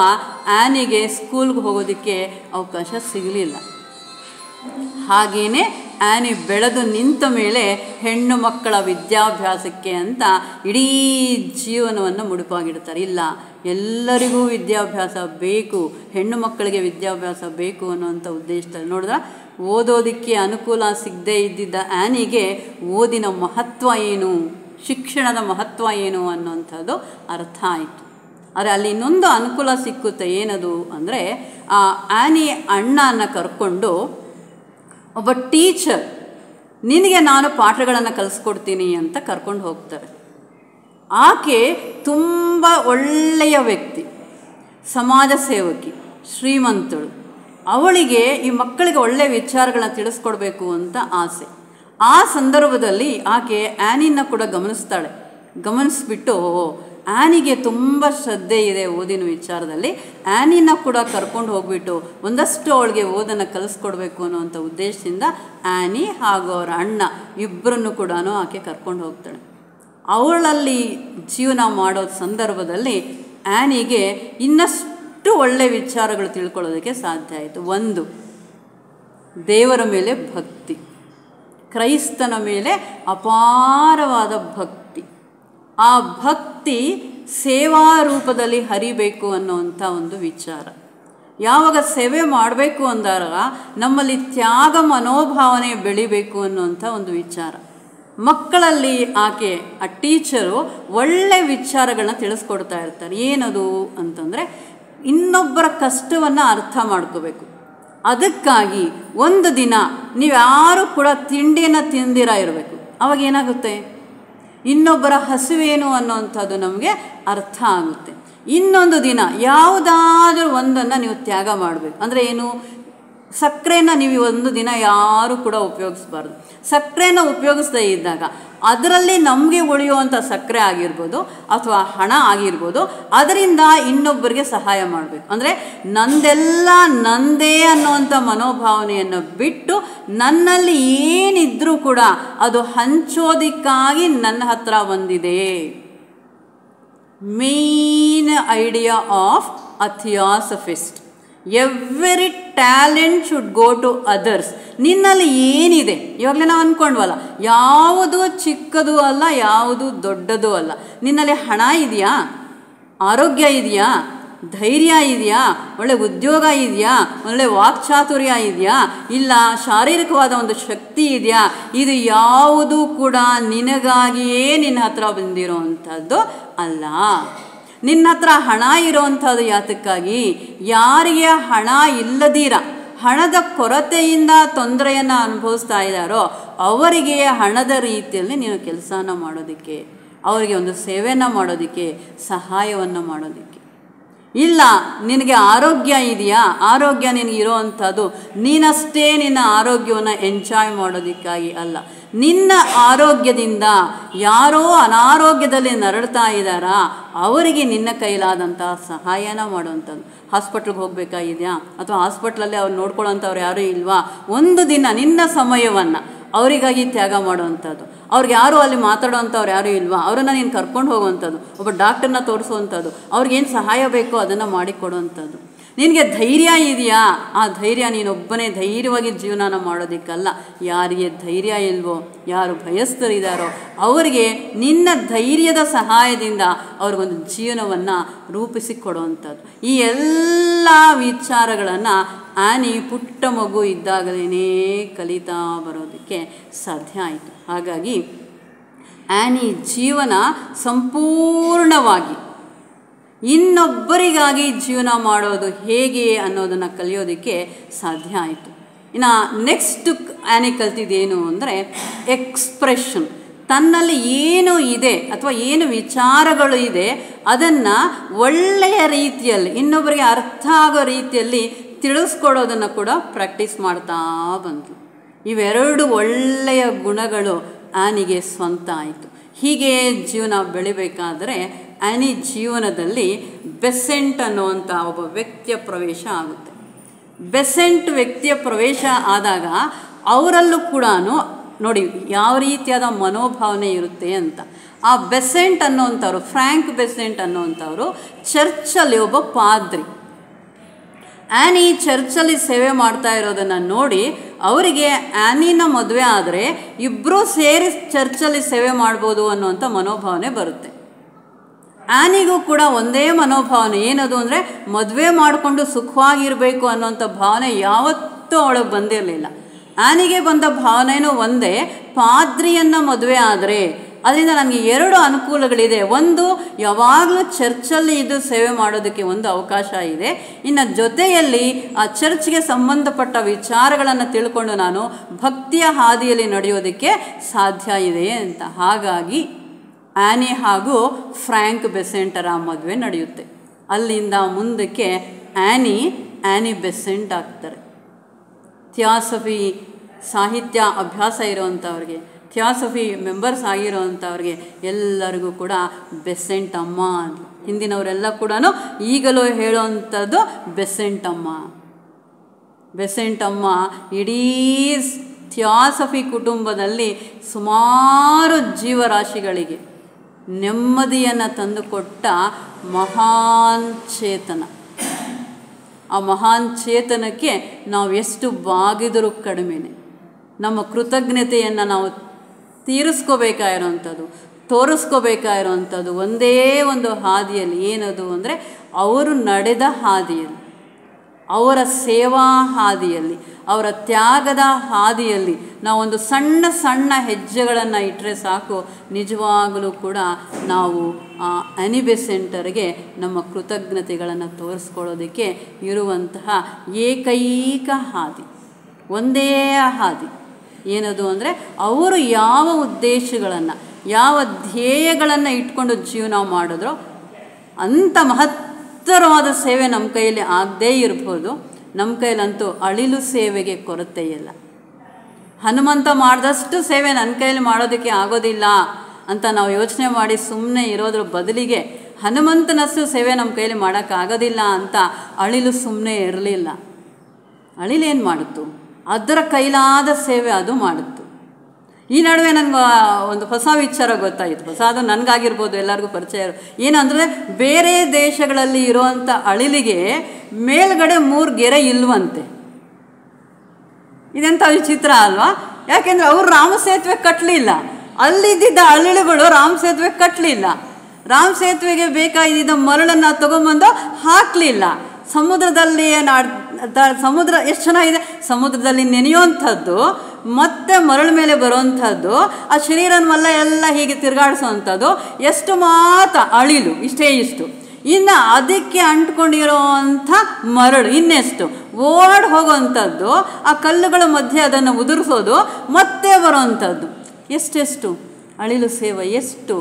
ಆನಿಗೆ ಸ್ಕೂಲ್ಗೆ ಹೋಗೋದಕ್ಕೆ ಅವಕಾಶ ಸಿಗಲಿಲ್ಲ. ಹಾಗೆಯೇ ಆನಿ ಬೆಳೆದು ನಿಂತ ಮೇಲೆ ಹೆಣ್ಣು ಮಕ್ಕಳ ವಿದ್ಯಾಭ್ಯಾಸಕ್ಕೆ ಅಂತ ಇಡೀ ಜೀವನವನ್ನು ಮುಡುಪಾಗಿಡ್ತಾರೆ. ಇಲ್ಲ, ಎಲ್ಲರಿಗೂ ವಿದ್ಯಾಭ್ಯಾಸ ಬೇಕು, ಹೆಣ್ಣು ಮಕ್ಕಳಿಗೆ ವಿದ್ಯಾಭ್ಯಾಸ ಬೇಕು ಅನ್ನೋಂಥ ಉದ್ದೇಶದಲ್ಲಿ ನೋಡಿದ್ರೆ ಓದೋದಕ್ಕೆ ಅನುಕೂಲ ಸಿಗದೇ ಇದ್ದಿದ್ದ ಆನಿಗೆ ಓದಿನ ಮಹತ್ವ ಏನು, ಶಿಕ್ಷಣದ ಮಹತ್ವ ಏನು ಅನ್ನೋಂಥದ್ದು ಅರ್ಥ ಆಯಿತು. ಆದರೆ ಅಲ್ಲಿ ಇನ್ನೊಂದು ಅನುಕೂಲ ಸಿಕ್ಕುತ್ತೆ. ಏನದು ಅಂದರೆ ಆ ಆನಿ ಅಣ್ಣನ ಕರ್ಕೊಂಡು ಒಬ್ಬ ಟೀಚರ್ ನಿನಗೆ ನಾನು ಪಾಠಗಳನ್ನು ಕಲಿಸ್ಕೊಡ್ತೀನಿ ಅಂತ ಕರ್ಕೊಂಡು ಹೋಗ್ತಾರೆ. ಆಕೆ ತುಂಬ ಒಳ್ಳೆಯ ವ್ಯಕ್ತಿ, ಸಮಾಜ ಸೇವಕಿ, ಶ್ರೀಮಂತಳು. ಅವಳಿಗೆ ಈ ಮಕ್ಕಳಿಗೆ ಒಳ್ಳೆಯ ವಿಚಾರಗಳನ್ನ ತಿಳಿಸ್ಕೊಡ್ಬೇಕು ಅಂತ ಆಸೆ. ಆ ಸಂದರ್ಭದಲ್ಲಿ ಆಕೆ ಆನಿನ ಕೂಡ ಗಮನಿಸ್ಬಿಟ್ಟು ಆನಿಗೆ ತುಂಬ ಶ್ರದ್ಧೆ ಇದೆ ಓದಿನ ವಿಚಾರದಲ್ಲಿ, ಆನಿನ ಕೂಡ ಕರ್ಕೊಂಡು ಹೋಗ್ಬಿಟ್ಟು ಒಂದಷ್ಟು ಅವಳಿಗೆ ಓದನ್ನು ಕಲಿಸ್ಕೊಡ್ಬೇಕು ಅನ್ನೋವಂಥ ಉದ್ದೇಶದಿಂದ ಆನಿ ಹಾಗೂ ಅವರ ಅಣ್ಣ ಇಬ್ಬರನ್ನು ಕೂಡ ಆಕೆ ಕರ್ಕೊಂಡು ಹೋಗ್ತಾಳೆ. ಅವಳಲ್ಲಿ ಜೀವನ ಮಾಡೋ ಸಂದರ್ಭದಲ್ಲಿ ಆನಿಗೆ ಇನ್ನಷ್ಟು ಒಳ್ಳೆಯ ವಿಚಾರಗಳು ತಿಳ್ಕೊಳ್ಳೋದಕ್ಕೆ ಸಾಧ್ಯ ಆಯಿತು. ಒಂದು, ದೇವರ ಮೇಲೆ ಭಕ್ತಿ, ಕ್ರೈಸ್ತನ ಮೇಲೆ ಅಪಾರವಾದ ಭಕ್ತಿ. ಆ ಭಕ್ತಿ ಸೇವಾ ರೂಪದಲ್ಲಿ ಹರಿಬೇಕು ಅನ್ನೋವಂಥ ಒಂದು ವಿಚಾರ. ಯಾವಾಗ ಸೇವೆ ಮಾಡಬೇಕು ಅಂದಾಗ ನಮ್ಮಲ್ಲಿ ತ್ಯಾಗ ಮನೋಭಾವನೆ ಬೆಳಿಬೇಕು ಅನ್ನೋವಂಥ ಒಂದು ವಿಚಾರ. ಮಕ್ಕಳಲ್ಲಿ ಆಕೆ ಆ ಟೀಚರು ಒಳ್ಳೆ ವಿಚಾರಗಳನ್ನ ತಿಳಿಸ್ಕೊಡ್ತಾ ಇರ್ತಾರೆ. ಏನದು ಅಂತಂದರೆ ಇನ್ನೊಬ್ಬರ ಕಷ್ಟವನ್ನು ಅರ್ಥ ಮಾಡ್ಕೋಬೇಕು. ಅದಕ್ಕಾಗಿ ಒಂದು ದಿನ ನೀವ್ಯಾರೂ ಕೂಡ ತಿಂಡಿಯನ್ನು ತಿಂದಿರ ಇರಬೇಕು, ಅವಾಗ ಏನಾಗುತ್ತೆ, ಇನ್ನೊಬ್ಬರ ಹಸಿವೇನು ಅನ್ನೋವಂಥದ್ದು ನಮಗೆ ಅರ್ಥ ಆಗುತ್ತೆ. ಇನ್ನೊಂದು ದಿನ ಯಾವುದಾದ್ರೂ ಒಂದನ್ನು ನೀವು ತ್ಯಾಗ ಮಾಡಬೇಕು. ಅಂದರೆ ಏನು, ಸಕ್ಕರೆನ ನೀವು ಒಂದು ದಿನ ಯಾರೂ ಕೂಡ ಉಪಯೋಗಿಸ್ಬಾರ್ದು. ಸಕ್ಕರೆನ ಉಪಯೋಗಿಸದೇ ಇದ್ದಾಗ ಅದರಲ್ಲಿ ನಮಗೆ ಉಳಿಯುವಂಥ ಸಕ್ಕರೆ ಆಗಿರ್ಬೋದು ಅಥವಾ ಹಣ ಆಗಿರ್ಬೋದು, ಅದರಿಂದ ಇನ್ನೊಬ್ಬರಿಗೆ ಸಹಾಯ ಮಾಡಬೇಕು. ಅಂದರೆ ನಂದೆಲ್ಲ ನಂದೇ ಅನ್ನೋವಂಥ ಮನೋಭಾವನೆಯನ್ನು ಬಿಟ್ಟು ನನ್ನಲ್ಲಿ ಏನಿದ್ರೂ ಕೂಡ ಅದು ಹಂಚೋದಕ್ಕಾಗಿ ನನ್ನ ಹತ್ರ ಬಂದಿದೆ. Main idea of a theosophist, every talent should go to others. ನಿನ್ನಲ್ಲಿ ಏನಿದೆ, ಇವಾಗಲೇ ನಾವು ಅಂದ್ಕೊಂಡ್ವಲ್ಲ, ಯಾವುದು ಚಿಕ್ಕದು ಅಲ್ಲ, ಯಾವುದು ದೊಡ್ಡದು ಅಲ್ಲ. ನಿನ್ನಲ್ಲಿ ಹಣ ಇದೆಯಾ, ಆರೋಗ್ಯ ಇದೆಯಾ, ಧೈರ್ಯ ಇದೆಯಾ, ಒಳ್ಳೆ ಉದ್ಯೋಗ ಇದೆಯಾ, ಒಳ್ಳೆ ವಾಕ್ಚಾತುರ್ಯ ಇದೆಯಾ, ಇಲ್ಲ ಶಾರೀರಿಕವಾದ ಒಂದು ಶಕ್ತಿ ಇದೆಯಾ, ಇದು ಯಾವುದೂ ಕೂಡ ನಿನಗಾಗಿಯೇ ನಿನ್ನ ಹತ್ರ ಬಂದಿರೋವಂಥದ್ದು ಅಲ್ಲ. ನಿನ್ನ ಹತ್ರ ಹಣ ಇರೋವಂಥದ್ದು ಯಾತಕ್ಕಾಗಿ, ಯಾರಿಗೆ ಹಣ ಇಲ್ಲದಿರ ಹಣದ ಕೊರತೆಯಿಂದ ತೊಂದರೆಯನ್ನು ಅನುಭವಿಸ್ತಾ ಇದ್ದಾರೋ ಅವರಿಗೆ ಹಣದ ರೀತಿಯಲ್ಲಿ ನೀನು ಕೆಲಸನ ಮಾಡೋದಕ್ಕೆ, ಅವರಿಗೆ ಒಂದು ಸೇವೆಯನ್ನು ಮಾಡೋದಕ್ಕೆ, ಸಹಾಯವನ್ನು ಮಾಡೋದಕ್ಕೆ. ಇಲ್ಲ ನಿನಗೆ ಆರೋಗ್ಯ ಇದೆಯಾ, ಆರೋಗ್ಯ ನಿನಗಿರೋವಂಥದ್ದು ನೀನಷ್ಟೇ ನಿನ್ನ ಆರೋಗ್ಯವನ್ನು ಎಂಜಾಯ್ ಮಾಡೋದಕ್ಕಾಗಿ ಅಲ್ಲ. ನಿನ್ನ ಆರೋಗ್ಯದಿಂದ ಯಾರೋ ಅನಾರೋಗ್ಯದಲ್ಲಿ ನರಳ್ತಾ ಇದ್ದಾರಾ ಅವರಿಗೆ ನಿನ್ನ ಕೈಲಾದಂಥ ಸಹಾಯನ ಮಾಡುವಂಥದ್ದು. ಹಾಸ್ಪಿಟ್ಲಿಗೆ ಹೋಗಬೇಕಾಗಿದೆಯಾ ಅಥವಾ ಹಾಸ್ಪಿಟ್ಲಲ್ಲಿ ಅವ್ರು ನೋಡ್ಕೊಳ್ಳೋಂಥವ್ರು ಯಾರೂ ಇಲ್ವಾ, ಒಂದು ದಿನ ನಿನ್ನ ಸಮಯವನ್ನು ಅವರಿಗಾಗಿ ತ್ಯಾಗ ಮಾಡುವಂಥದ್ದು. ಅವ್ರಿಗೆ ಯಾರು ಅಲ್ಲಿ ಮಾತಾಡೋವಂಥವ್ರು ಯಾರೂ ಇಲ್ವಾ, ಅವರನ್ನು ನೀನು ಕರ್ಕೊಂಡು ಹೋಗುವಂಥದ್ದು, ಒಬ್ಬ ಡಾಕ್ಟರ್ನ ತೋರಿಸುವಂಥದ್ದು, ಅವ್ರಿಗೇನು ಸಹಾಯ ಬೇಕೋ ಅದನ್ನು ಮಾಡಿಕೊಡುವಂಥದ್ದು. ನಿನಗೆ ಧೈರ್ಯ ಇದೆಯಾ, ಆ ಧೈರ್ಯ ನೀನೊಬ್ಬನೇ ಧೈರ್ಯವಾಗಿ ಜೀವನ ಮಾಡೋದಕ್ಕಲ್ಲ. ಯಾರಿಗೆ ಧೈರ್ಯ ಇಲ್ವೋ, ಯಾರು ಭಯಸ್ಥರಿದ್ದಾರೋ ಅವರಿಗೆ ನಿನ್ನ ಧೈರ್ಯದ ಸಹಾಯದಿಂದ ಅವ್ರಿಗೊಂದು ಜೀವನವನ್ನು ರೂಪಿಸಿಕೊಡುವಂಥದ್ದು. ಈ ಎಲ್ಲ ವಿಚಾರಗಳನ್ನು ಆ್ಯನಿ ಪುಟ್ಟ ಮಗು ಇದ್ದಾಗಲೇ ಕಲಿತಾ ಬರೋದಕ್ಕೆ ಸಾಧ್ಯ ಆಯಿತು. ಹಾಗಾಗಿ ಆ್ಯನಿ ಜೀವನ ಸಂಪೂರ್ಣವಾಗಿ ಇನ್ನೊಬ್ಬರಿಗಾಗಿ ಜೀವನ ಮಾಡೋದು ಹೇಗೆ ಅನ್ನೋದನ್ನು ಕಲಿಯೋದಕ್ಕೆ ಸಾಧ್ಯ ಆಯಿತು. ಇನ್ನು ನೆಕ್ಸ್ಟ್ ಆ್ಯನಿ ಕಲ್ತಿದ್ದೇನು ಅಂದರೆ ಎಕ್ಸ್ಪ್ರೆಷನ್. ತನ್ನಲ್ಲಿ ಏನು ಇದೆ ಅಥವಾ ಏನು ವಿಚಾರಗಳು ಇದೆ ಅದನ್ನು ಒಳ್ಳೆಯ ರೀತಿಯಲ್ಲಿ ಇನ್ನೊಬ್ಬರಿಗೆ ಅರ್ಥ ಆಗೋ ರೀತಿಯಲ್ಲಿ ತಿಳಿಸ್ಕೊಡೋದನ್ನು ಕೂಡ ಪ್ರಾಕ್ಟೀಸ್ ಮಾಡ್ತಾ ಬಂತು. ಇವೆರಡು ಒಳ್ಳೆಯ ಗುಣಗಳು ಆ್ಯನಿಗೆ ಸ್ವಂತ ಆಯಿತು. ಹೀಗೆ ಜೀವನ ಬೆಳಿಬೇಕಾದರೆ ಆ್ಯನಿ ಜೀವನದಲ್ಲಿ ಬೆಸೆಂಟ್ ಅನ್ನುವಂಥ ಒಬ್ಬ ವ್ಯಕ್ತಿಯ ಪ್ರವೇಶ ಆಗುತ್ತೆ. ಬೆಸೆಂಟ್ ವ್ಯಕ್ತಿಯ ಪ್ರವೇಶ ಆದಾಗ ಅವರಲ್ಲೂ ಕೂಡ ನೋಡಿ ಯಾವ ರೀತಿಯಾದ ಮನೋಭಾವನೆ ಇರುತ್ತೆ ಅಂತ. ಆ ಬೆಸೆಂಟ್ ಅನ್ನೋವಂಥವ್ರು, ಫ್ರ್ಯಾಂಕ್ ಬೆಸೆಂಟ್ ಅನ್ನೋವಂಥವ್ರು ಚರ್ಚಲ್ಲಿ ಒಬ್ಬ ಪಾದ್ರಿ. ಆ್ಯನಿ ಚರ್ಚಲ್ಲಿ ಸೇವೆ ಮಾಡ್ತಾ ಇರೋದನ್ನು ನೋಡಿ ಅವರಿಗೆ ಆ್ಯನಿನ ಮದುವೆ ಆದರೆ ಇಬ್ಬರೂ ಸೇರಿ ಚರ್ಚಲ್ಲಿ ಸೇವೆ ಮಾಡ್ಬೋದು ಅನ್ನೋವಂಥ ಮನೋಭಾವನೆ ಬರುತ್ತೆ. ಆ್ಯನಿಗೂ ಕೂಡ ಒಂದೇ ಮನೋಭಾವನೆ, ಏನದು ಅಂದರೆ ಮದುವೆ ಮಾಡಿಕೊಂಡು ಸುಖವಾಗಿರಬೇಕು ಅನ್ನೋಂಥ ಭಾವನೆ ಯಾವತ್ತೂ ಅವಳಿಗೆ ಬಂದಿರಲಿಲ್ಲ. ಆ್ಯನಿಗೆ ಬಂದ ಭಾವನೆಯೂ ಒಂದೇ, ಪಾದ್ರಿಯನ್ನು ಮದುವೆ ಆದರೆ ಅದರಿಂದ ನನಗೆ ಎರಡು ಅನುಕೂಲಗಳಿದೆ. ಒಂದು, ಯಾವಾಗಲೂ ಚರ್ಚಲ್ಲಿ ಇದು ಸೇವೆ ಮಾಡೋದಕ್ಕೆ ಒಂದು ಅವಕಾಶ ಇದೆ. ಇನ್ನು ಜೊತೆಯಲ್ಲಿ ಆ ಚರ್ಚ್ಗೆ ಸಂಬಂಧಪಟ್ಟ ವಿಚಾರಗಳನ್ನು ತಿಳ್ಕೊಂಡು ನಾನು ಭಕ್ತಿಯ ಹಾದಿಯಲ್ಲಿ ನಡೆಯೋದಕ್ಕೆ ಸಾಧ್ಯ ಇದೆ ಅಂತ. ಹಾಗಾಗಿ ಆ್ಯನಿ ಹಾಗೂ ಫ್ರ್ಯಾಂಕ್ ಬೆಸೆಂಟರ ಮದುವೆ ನಡೆಯುತ್ತೆ. ಅಲ್ಲಿಂದ ಮುಂದಕ್ಕೆ ಆ್ಯನಿ ಬೆಸೆಂಟ್ ಆಗ್ತಾರೆ. ಥಿಯಾಸಫಿ ಸಾಹಿತ್ಯ ಅಭ್ಯಾಸ ಇರೋವಂಥವ್ರಿಗೆ, ಥಿಯಾಸಫಿ ಮೆಂಬರ್ಸ್ ಆಗಿರೋವಂಥವ್ರಿಗೆ ಎಲ್ಲರಿಗೂ ಕೂಡ ಬೆಸೆಂಟ್ ಅಮ್ಮ ಅಂತ. ಹಿಂದಿನವರೆಲ್ಲ ಕೂಡ ಈಗಲೂ ಹೇಳೋವಂಥದ್ದು ಬೆಸೆಂಟ್ ಅಮ್ಮ. ಬೆಸೆಂಟ್ ಅಮ್ಮ ಇಡೀ ಥಿಯಾಸಫಿ ಕುಟುಂಬದಲ್ಲಿ ಸುಮಾರು ಜೀವರಾಶಿಗಳಿಗೆ ನೆಮ್ಮದಿಯನ್ನು ತಂದುಕೊಟ್ಟ ಮಹಾನ್ ಚೇತನ. ಆ ಮಹಾನ್ ಚೇತನಕ್ಕೆ ನಾವು ಎಷ್ಟು ಬಾಗಿದರೂ ಕಡಿಮೆನೆ. ನಮ್ಮ ಕೃತಜ್ಞತೆಯನ್ನು ನಾವು ತೀರಿಸ್ಕೋಬೇಕಾಗಿರೋವಂಥದ್ದು, ತೋರಿಸ್ಕೋಬೇಕಾಗಿರೋವಂಥದ್ದು ಒಂದೇ ಒಂದು ಹಾದಿಯಲ್ಲಿ. ಏನದು ಅಂದರೆ ಅವರು ನಡೆದ ಹಾದಿಯಲ್ಲಿ, ಅವರ ಸೇವಾ ಹಾದಿಯಲ್ಲಿ, ಅವರ ತ್ಯಾಗದ ಹಾದಿಯಲ್ಲಿ ನಾವೊಂದು ಸಣ್ಣ ಸಣ್ಣ ಹೆಜ್ಜೆಗಳನ್ನು ಇಟ್ಟರೆ ಸಾಕು, ನಿಜವಾಗಲೂ ಕೂಡ ನಾವು ಆ ಆ್ಯನಿ ಬೆಸೆಂಟರಿಗೆ ನಮ್ಮ ಕೃತಜ್ಞತೆಗಳನ್ನು ತೋರಿಸ್ಕೊಳ್ಳೋದಕ್ಕೆ ಇರುವಂತಹ ಏಕೈಕ ಹಾದಿ, ಒಂದೇ ಹಾದಿ. ಏನದು ಅಂದರೆ ಅವರು ಯಾವ ಉದ್ದೇಶಗಳನ್ನು, ಯಾವ ಧ್ಯೇಯಗಳನ್ನು ಇಟ್ಕೊಂಡು ಜೀವನ ಮಾಡಿದ್ರೋ ಅಂಥ ಮಹತ್ತರವಾದ ಸೇವೆ ನಮ್ಮ ಕೈಯಲ್ಲಿ ಆಗದೇ ಇರ್ಬೋದು. ನಮ್ಮ ಕೈಲಂತೂ ಅಳಿಲು ಸೇವೆಗೆ ಕೊರತೆ ಇಲ್ಲ. ಹನುಮಂತ ಮಾಡಿದಷ್ಟು ಸೇವೆ ನನ್ನ ಕೈಯಲ್ಲಿ ಮಾಡೋದಕ್ಕೆ ಆಗೋದಿಲ್ಲ ಅಂತ ನಾವು ಯೋಚನೆ ಮಾಡಿ ಸುಮ್ಮನೆ ಇರೋದ್ರ ಬದಲಿಗೆ ಹನುಮಂತನಷ್ಟು ಸೇವೆ ನಮ್ಮ ಕೈಯಲ್ಲಿ ಮಾಡೋಕ್ಕಾಗೋದಿಲ್ಲ ಅಂತ ಅಳಿಲು ಸುಮ್ಮನೆ ಇರಲಿಲ್ಲ. ಅಳಿಲೇನು ಮಾಡಿತು? ಅದರ ಕೈಲಾದ ಸೇವೆ ಅದು ಮಾಡಿತು. ಈ ನಡುವೆ ನನಗೆ ಒಂದು ಹೊಸ ವಿಚಾರ ಗೊತ್ತಾಯಿತು. ಹೊಸ ಅದು ನನಗಾಗಿರ್ಬೋದು, ಎಲ್ಲರಿಗೂ ಪರಿಚಯ ಏನಂದರೆ, ಬೇರೆ ದೇಶಗಳಲ್ಲಿ ಇರುವಂಥ ಅಳಿಲಿಗೆ ಮೇಲ್ಗಡೆ 3 ಗೆರೆ ಇಲ್ವಂತೆ. ಇದೆಂಥ ವಿಚಿತ್ರ ಅಲ್ವಾ? ಯಾಕೆಂದರೆ ಅವರು ರಾಮ ಸೇತುವೆ ಕಟ್ಟಲಿಲ್ಲ. ಅಲ್ಲಿದ್ದ ಅಳಿಲುಗಳು ರಾಮ ಸೇತುವೆ ಕಟ್ಟಲಿಲ್ಲ. ರಾಮ ಸೇತುವೆಗೆ ಬೇಕಾಗಿದ್ದ ಮರಳನ್ನು ತೊಗೊಂಬಂದು ಹಾಕಲಿಲ್ಲ. ಸಮುದ್ರದಲ್ಲಿ ಸಮುದ್ರ ಎಷ್ಟು ಚೆನ್ನಾಗಿದೆ. ಸಮುದ್ರದಲ್ಲಿ ನೆನೆಯುವಂಥದ್ದು ಮತ್ತೆ ಮರಳ ಮೇಲೆ ಬರುವಂಥದ್ದು, ಆ ಶರೀರನವೆಲ್ಲ ಎಲ್ಲ ಹೀಗೆ ತಿರುಗಾಡಿಸೋವಂಥದ್ದು, ಎಷ್ಟು ಮಾತ್ರ ಅಳಿಲು ಇಷ್ಟು. ಇನ್ನು ಅದಕ್ಕೆ ಅಂಟ್ಕೊಂಡಿರೋವಂಥ ಮರಳು ಇನ್ನೆಷ್ಟು ಓಡ್ ಹೋಗುವಂಥದ್ದು, ಆ ಕಲ್ಲುಗಳ ಮಧ್ಯೆ ಅದನ್ನು ಉದುರಿಸೋದು, ಮತ್ತೆ ಬರುವಂಥದ್ದು. ಎಷ್ಟೆಷ್ಟು ಅಳಿಲು ಸೇವೆ ಎಷ್ಟು.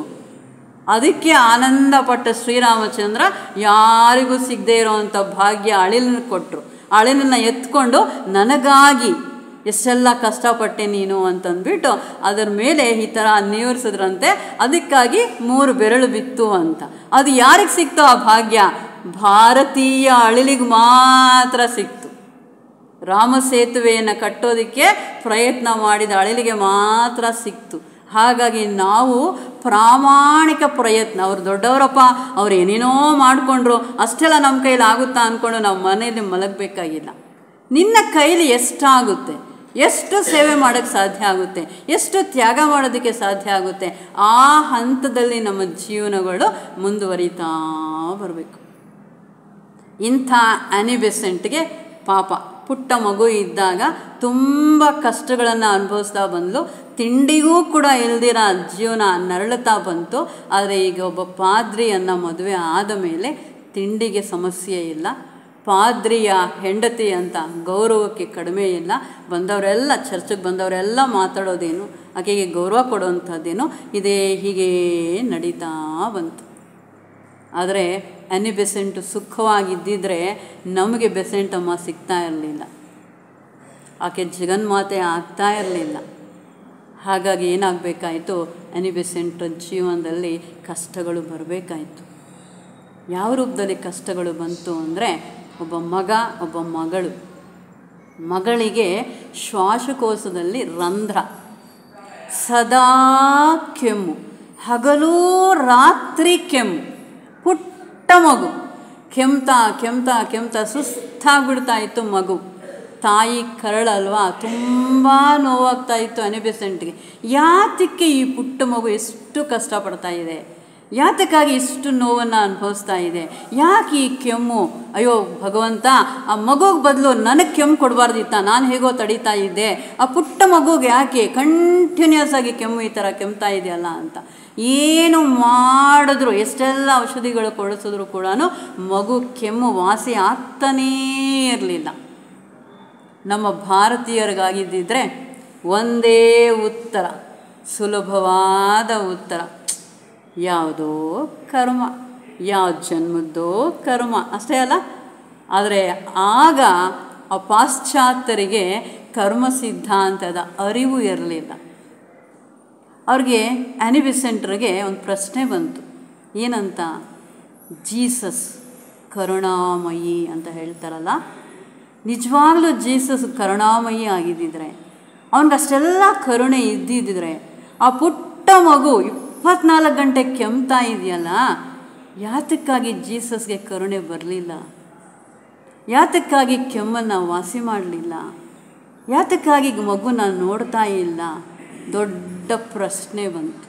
ಅದಕ್ಕೆ ಆನಂದಪಟ್ಟ ಶ್ರೀರಾಮಚಂದ್ರ ಯಾರಿಗೂ ಸಿಗದೇ ಇರೋವಂಥ ಭಾಗ್ಯ ಅಳಿಲನ್ನು ಕೊಟ್ಟರು. ಅಳಿಲನ್ನು ಎತ್ಕೊಂಡು ನನಗಾಗಿ ಎಷ್ಟೆಲ್ಲ ಕಷ್ಟಪಟ್ಟೆ ನೀನು ಅಂತಂದ್ಬಿಟ್ಟು ಅದರ ಮೇಲೆ ಈ ಥರ ನೀರಿಸಿದ್ರಂತೆ. ಅದಕ್ಕಾಗಿ 3 ಬೆರಳು ಬಿತ್ತು ಅಂತ. ಅದು ಯಾರಿಗೆ ಸಿಕ್ತೋ ಆ ಭಾಗ್ಯ? ಭಾರತೀಯ ಅಳಿಲಿಗೆ ಮಾತ್ರ ಸಿಕ್ತು. ರಾಮ ಸೇತುವೆಯನ್ನು ಕಟ್ಟೋದಕ್ಕೆ ಪ್ರಯತ್ನ ಮಾಡಿದ ಅಳಿಲಿಗೆ ಮಾತ್ರ ಸಿಕ್ತು. ಹಾಗಾಗಿ ನಾವು ಪ್ರಾಮಾಣಿಕ ಪ್ರಯತ್ನ, ಅವ್ರು ದೊಡ್ಡವರಪ್ಪ, ಅವ್ರು ಏನೇನೋ ಮಾಡಿಕೊಂಡ್ರು, ಅಷ್ಟೆಲ್ಲ ನಮ್ಮ ಕೈಲಿ ಆಗುತ್ತಾ ಅಂದ್ಕೊಂಡು ನಾವು ಮನೆಯಲ್ಲಿ ಮಲಗಬೇಕಾಗಿಲ್ಲ. ನಿನ್ನ ಕೈಲಿ ಎಷ್ಟಾಗುತ್ತೆ, ಎಷ್ಟು ಸೇವೆ ಮಾಡೋಕ್ಕೆ ಸಾಧ್ಯ ಆಗುತ್ತೆ, ಎಷ್ಟು ತ್ಯಾಗ ಮಾಡೋದಕ್ಕೆ ಸಾಧ್ಯ ಆಗುತ್ತೆ, ಆ ಹಂತದಲ್ಲಿ ನಮ್ಮ ಜೀವನಗಳು ಮುಂದುವರಿತಾ ಬರಬೇಕು. ಇಂಥ ಆನಿ ಬೆಸೆಂಟ್ಗೆ ಪಾಪ ಪುಟ್ಟ ಮಗು ಇದ್ದಾಗ ತುಂಬ ಕಷ್ಟಗಳನ್ನು ಅನುಭವಿಸ್ತಾ ಬಂದಳು. ತಿಂಡಿಗೂ ಕೂಡ ಇಲ್ದಿರ ಜೀವನ ನರಳುತ್ತಾ ಬಂತು. ಆದರೆ ಈಗ ಒಬ್ಬ ಪಾದ್ರಿಯನ್ನು ಮದುವೆ ಆದ ಮೇಲೆ ತಿಂಡಿಗೆ ಸಮಸ್ಯೆ ಇಲ್ಲ. ಪಾದ್ರಿಯ ಹೆಂಡತಿ ಅಂತ ಗೌರವಕ್ಕೆ ಕಡಿಮೆ ಇಲ್ಲ. ಬಂದವರೆಲ್ಲ ಚರ್ಚಿಗೆ ಬಂದವರೆಲ್ಲ ಮಾತಾಡೋದೇನು, ಆಕೆಗೆ ಗೌರವ ಕೊಡುವಂಥದ್ದೇನು, ಇದೇ ಹೀಗೇ ನಡೀತಾ ಬಂತು. ಆದರೆ ಆನಿ ಬೆಸೆಂಟು ಸುಖವಾಗಿದ್ದಿದ್ರೆ ನಮಗೆ ಬೆಸೆಂಟಮ್ಮ ಸಿಗ್ತಾ ಇರಲಿಲ್ಲ, ಆಕೆ ಜಗನ್ಮಾತೆ ಆಗ್ತಾ ಇರಲಿಲ್ಲ. ಹಾಗಾಗಿ ಏನಾಗಬೇಕಾಯಿತು, ಆನಿ ಬೆಸೆಂಟ್ ಜೀವನದಲ್ಲಿ ಕಷ್ಟಗಳು ಬರಬೇಕಾಯಿತು. ಯಾವ ರೂಪದಲ್ಲಿ ಕಷ್ಟಗಳು ಬಂತು ಅಂದರೆ, ಒಬ್ಬ ಮಗ, ಒಬ್ಬ ಮಗಳು. ಮಗಳಿಗೆ ಶ್ವಾಸಕೋಶದಲ್ಲಿ ರಂಧ್ರ, ಸದಾ ಕೆಮ್ಮು, ಹಗಲು ರಾತ್ರಿ ಕೆಮ್ಮು. ಪುಟ್ಟ ಮಗು ಕೆಮ್ತಾ ಸುಸ್ತಾಗ್ಬಿಡ್ತಾ ಇತ್ತು ಮಗು. ತಾಯಿ ಕರಳಲ್ವಾ, ತುಂಬ ನೋವಾಗ್ತಾಯಿತ್ತು ಆನಿ ಬೆಸೆಂಟ್ಗೆ. ಯಾತಕ್ಕೆ ಈ ಪುಟ್ಟ ಮಗು ಎಷ್ಟು ಕಷ್ಟಪಡ್ತಾ ಇದೆ, ಯಾತಕ್ಕಾಗಿ ಇಷ್ಟು ನೋವನ್ನು ಅನುಭವಿಸ್ತಾ ಇದೆ, ಯಾಕೆ ಈ ಕೆಮ್ಮು? ಅಯ್ಯೋ ಭಗವಂತ, ಆ ಮಗುಗೆ ಬದಲು ನನಗೆ ಕೆಮ್ಮು ಕೊಡಬಾರ್ದಿತ್ತ, ನಾನು ಹೇಗೋ ತಡೀತಾ ಇದ್ದೆ, ಆ ಪುಟ್ಟ ಮಗುಗೆ ಯಾಕೆ ಕಂಟಿನ್ಯೂಸ್ ಆಗಿ ಕೆಮ್ಮು ಈ ಥರ ಕೆಮ್ತಾ ಇದೆಯಲ್ಲ ಅಂತ ಏನು ಮಾಡಿದ್ರು, ಎಷ್ಟೆಲ್ಲ ಔಷಧಿಗಳು ಕೊಡಿಸಿದ್ರು ಕೂಡ ಮಗು ಕೆಮ್ಮು ವಾಸಿ ಆಗ್ತಾನೇ ಇರಲಿಲ್ಲ. ನಮ್ಮ ಭಾರತೀಯರಿಗಾಗಿದ್ದಿದ್ರೆ ಒಂದೇ ಉತ್ತರ, ಸುಲಭವಾದ ಉತ್ತರ, ಯಾವುದೋ ಕರ್ಮ, ಯಾವ ಜನ್ಮದ್ದೋ ಕರ್ಮ, ಅಷ್ಟೇ ಅಲ್ಲ. ಆದರೆ ಆಗ ಆ ಪಾಶ್ಚಾತ್ಯರಿಗೆ ಕರ್ಮ ಸಿದ್ಧಾಂತದ ಅರಿವು ಇರಲಿಲ್ಲ. ಅವ್ರಿಗೆ ಆನಿ ಬೆಸೆಂಟ್ರಿಗೆ ಒಂದು ಪ್ರಶ್ನೆ ಬಂತು. ಏನಂತ? ಜೀಸಸ್ ಕರುಣಾಮಯಿ ಅಂತ ಹೇಳ್ತಾರಲ್ಲ, ನಿಜವಾಗ್ಲೂ ಜೀಸಸ್ ಕರುಣಾಮಯಿ ಆಗಿದ್ದಿದ್ರೆ, ಅವನಿಗಷ್ಟೆಲ್ಲ ಕರುಣೆ ಇದ್ದಿದ್ದರೆ, ಆ ಪುಟ್ಟ ಮಗು 24 ಗಂಟೆ ಕೆಮ್ತಾ ಇದೆಯಲ್ಲ, ಯಾತಕ್ಕಾಗಿ ಜೀಸಸ್ಗೆ ಕರುಣೆ ಬರಲಿಲ್ಲ? ಯಾತಕ್ಕಾಗಿ ಕೆಮ್ಮನ್ನು ವಾಸಿ ಮಾಡಲಿಲ್ಲ? ಯಾತಕ್ಕಾಗಿ ಮಗುನ ನೋಡ್ತಾ ಇಲ್ಲ? ದೊಡ್ಡ ಪ್ರಶ್ನೆ ಬಂತು.